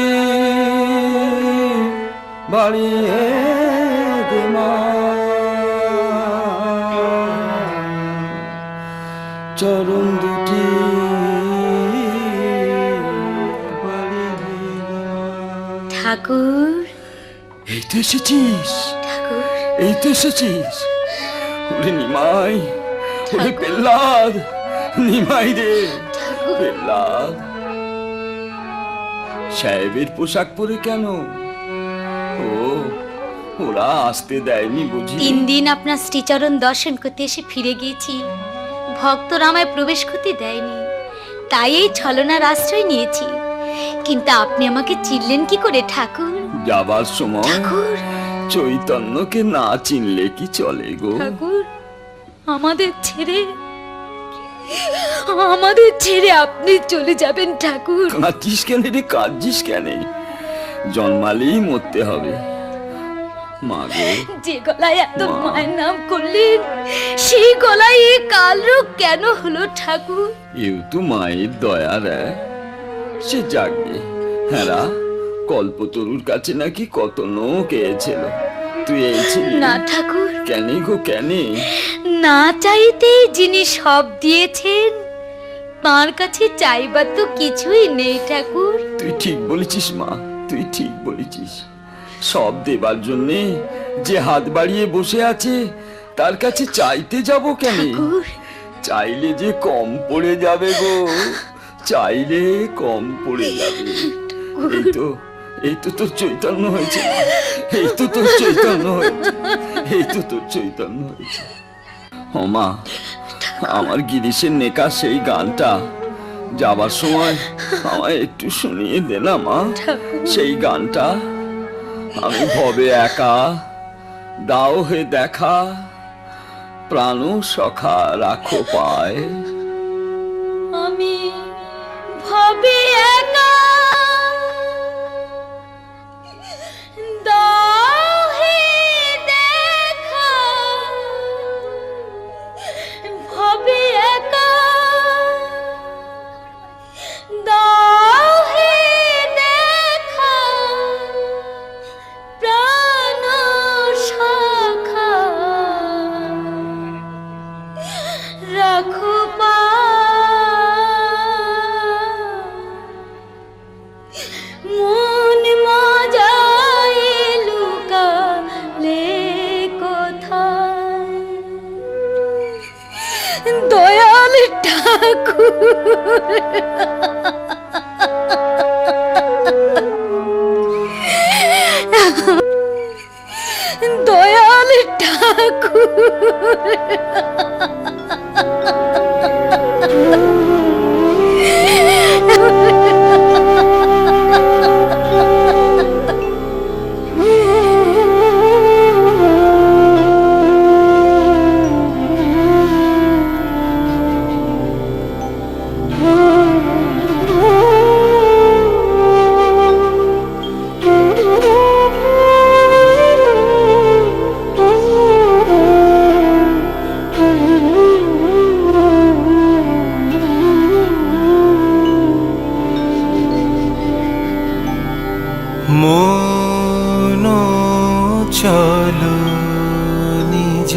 বাড়িয়ে দে মা, চরণ দুটি বাড়িয়ে দে মা। ঠাকুর, এই তো এসেছিস, ঠাকুর, এই তো এসেছিস। ওরে নিমাই, ওরে পেল্লাদ, নিমাই রে পেল্লাদ। সাহেবের পোশাক পরে কেন? ও, ওরা আসতে দেয়নি বুঝি? 3 দিন আপনার শ্রীচরণ দর্শন করতে এসে ফিরে গিয়েছি, ভক্তরা আমায় প্রবেশ করতে দেয়নি, তাই এই ছলনার আশ্রয় নিয়েছি। কিন্তু আপনি আমাকে চিনলেন কি করে ঠাকুর? যাবার সময় ঠাকুর, চৈতন্যকে না চিনলে কি চলে গো? ঠাকুর, আমাদের ছেড়ে আপনি চলে যাবেন ঠাকুর? কাঁদছিস কেন রে, কাঁদছিস কেন? জন্মালেই মরতে হবে মা গো। যে গলায় এত মায়ের নাম করলেন, সেই গলায় এই কাল রোগ কেন হলো ঠাকুর? এও তো মায়ের দয়া রে। সে জাগে হেরা, কল্পতরুর কাছে নাকি কত নোক এসেছিল, তুই এইছিলি না ঠাকুর। কেন গো, কেন? না চাইতেই যিনি সব দিয়েছেন, তার কাছে চাইবার তো কিছুই নেই ঠাকুর। তুই ঠিক বলেছিস মা, তুই ঠিক বলেছিস। সব দেবার জন্যে যে হাত বাড়িয়ে বসে আছে, তার কাছে চাইতে যাব কেন? ঠাকুর, চাইলে যে কম পড়ে যাবে গো, চাইলে কম পড়ে যাবে। এই তো তোর চৈতন্য হয়েছে, এই তো তোর চৈতন্য হয়েছে, এই তো তোর চৈতন্য হয়েছে। ও মা, আমার গিরিশের নেকা সেই গানটা যাবার সময় আমায় একটু শুনিয়ে দে না মা, সেই গানটা। আমি ভবে একা, দাও হে দেখা, প্রাণ সখা রাখো পায়। আমি ভাবি একা, দাও হে দেখা, ভাবি একা, দাও হে দেখা, প্রাণ সখা রাখো মন মাজায় লুকালে কোথায়, দয়াল ঠাকুর দয়াল ঠাকুর মন চলো নিজ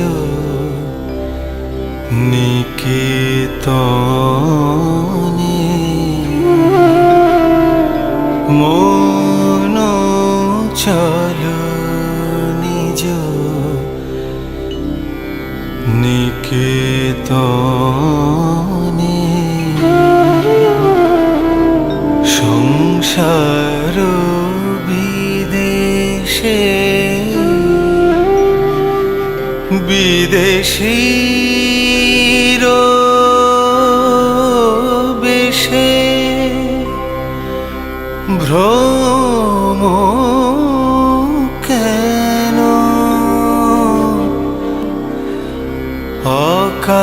নিকেতনে, মন চলো নিজ নিকেতনে, সংসার বিদেশে বিদেশীর বেশে ভ্রম কেন অকারণে,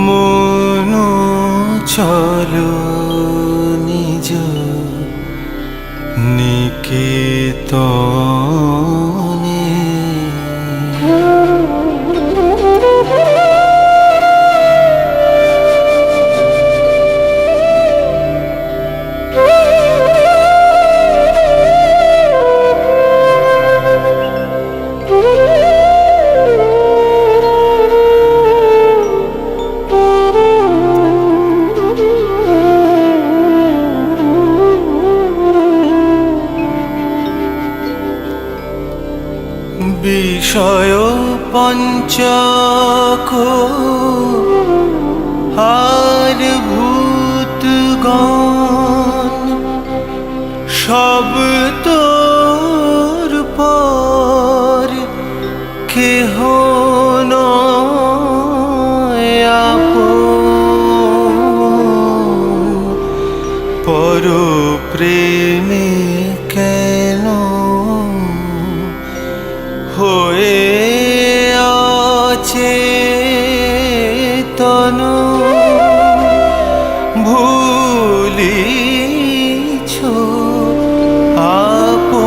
মন চলো নিজ নিকেতনে। বিষয় পঞ্চক আর ভূতগণ সব তোর পর, কেহ নয় আপন, পর প্রেমে কেন হয়ে অচেতন, ভুলিছ আপন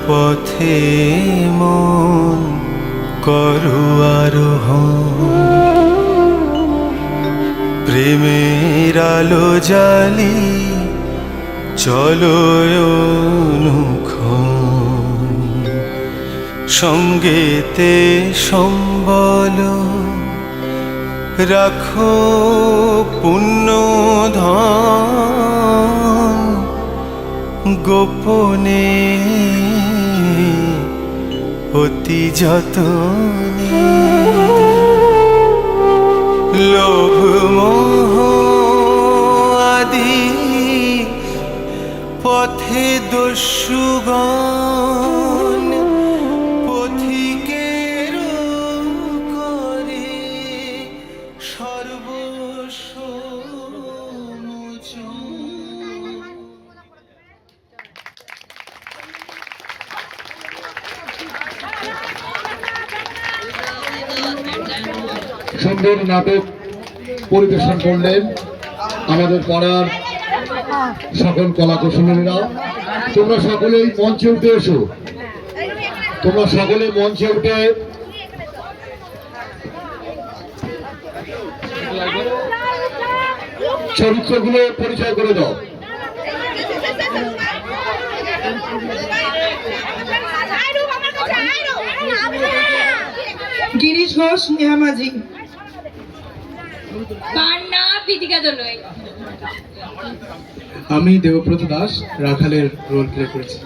পথে মন করু আরোহণ, প্রেমের আলো জালি চলো অনুক্ষণ, সঙ্গেতে সম্বল রাখো পুণ্য ধন, গোপনে অতি যতনে লোভ মোহ আদি পথে দস্যুগণ পথিকের করে সর্বস্ব মোচন। সুন্দর নাটক পরিবেশন করলেন আমাদের পাড়ার সকল কলা কুশলীরা। তোমরা সকলেই মঞ্চে উঠে এসো, তোমরা সকলে মঞ্চে উঠে চরিত্রগুলো পরিচয় করে দাও। গিরিশ ঘোষ, নেহা মাঝি। আমি দেবব্রত দাস রাখালের রোল প্লে করেছি।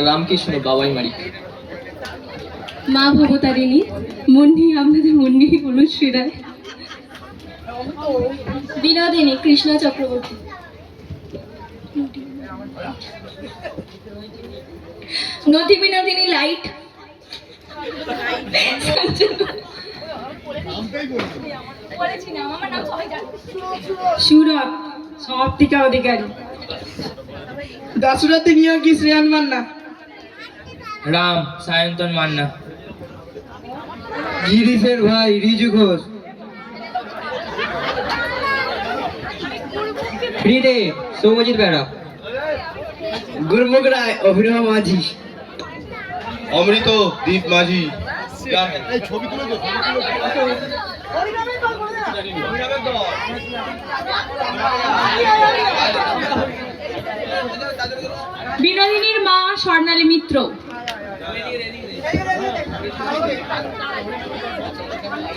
রামকৃষ্ণ বাবাই মারি। মা ভবতারিণী, মুন্নি আপনাদের মুন্নি অনুশ্রী রায়। বিনোদিনী, কৃষ্ণ চক্রবর্তী। নদী বিনোদিনী, লাইট। সুরভ, সমাপ্তিকা অধিকারী। দশরথী নিয়োগী, শ্রেয়ান মান্না। রাম, সায়ন্তন মান্না। গিরিশের ভাই, রিজু ঘোষ। হৃদে, সৌমজিৎ বেড়া। গুরমুখ রায়, অভিনব মাঝি। অমৃত, দীপ মাঝি। বিনোদিনীর মা স্বর্ণালী মিত্র।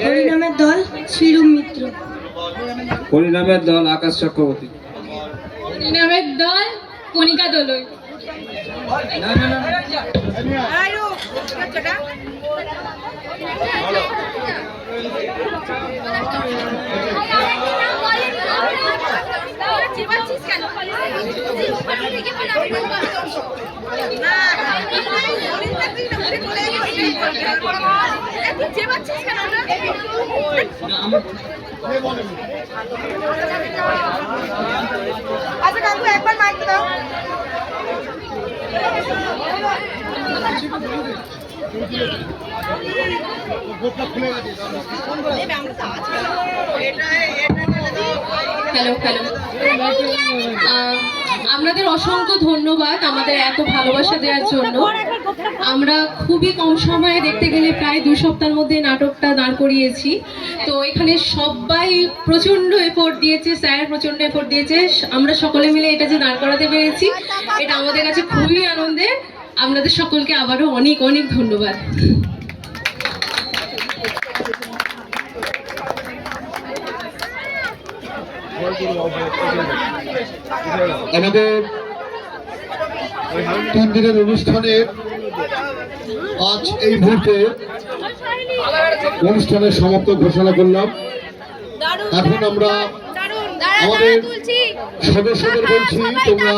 হরিনামের দল, শ্রীরূপ মিত্র। হরিনামের দল, আকাশ চক্রবর্তী। হরিনামের দল, কণিকা দোলই। আচ্ছা কাকু, একবার মাইক দাও। হ্যালো হ্যালো, আপনাদের অসংখ্য ধন্যবাদ আমাদের এত ভালোবাসা দেওয়ার জন্য। আমরা খুবই কম সময়ে, দেখতে গেলে প্রায় 2 সপ্তাহের মধ্যে নাটকটা দাঁড় করিয়েছি। তো এখানে সবাই প্রচন্ড এফোর্ট দিয়েছে, স্যার প্রচন্ড এফোর্ট দিয়েছে। আমরা সকলে মিলে এটা যে দাঁড় করাতে পেরেছি, এটা আমাদের কাছে খুবই আনন্দের। আপনাদের সকলকে আবারও অনেক অনেক ধন্যবাদ। আমাদের 3 দিনের অনুষ্ঠানের আজ এই মুহূর্তে অনুষ্ঠানের সমাপ্ত ঘোষণা করলাম। এখন আমরা আমাদের সদস্যদের বলছি, তোমরা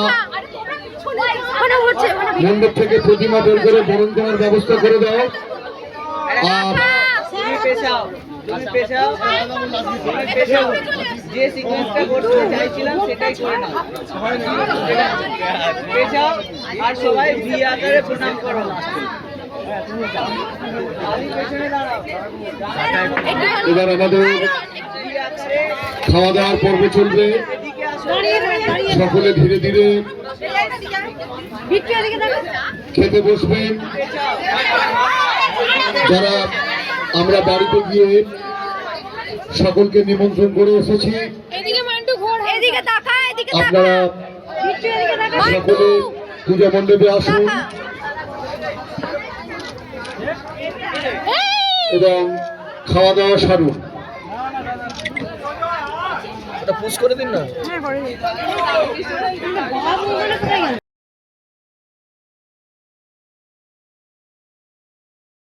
মণ্ডপ থেকে প্রতিমা বের করে বরণ করার ব্যবস্থা করে দাও। আর যে সিকোয়েন্সটা করতে চাইছিলাম সেটাই করে নাও। আর সবাই ভি আকারে প্রণাম করো। এবার আমাদের খাওয়া দাওয়ার পর্ব চলবে। সকলে ধীরে ধীরে খেতে বসবেন। যারা আমরা বাড়িতে গিয়ে সকলকে নিমন্ত্রণ করে এসেছি, আপনারা সকলে পূজা মণ্ডপে আসুন এবং খাওয়া দাওয়া সারুন। পুশ করে দিন না।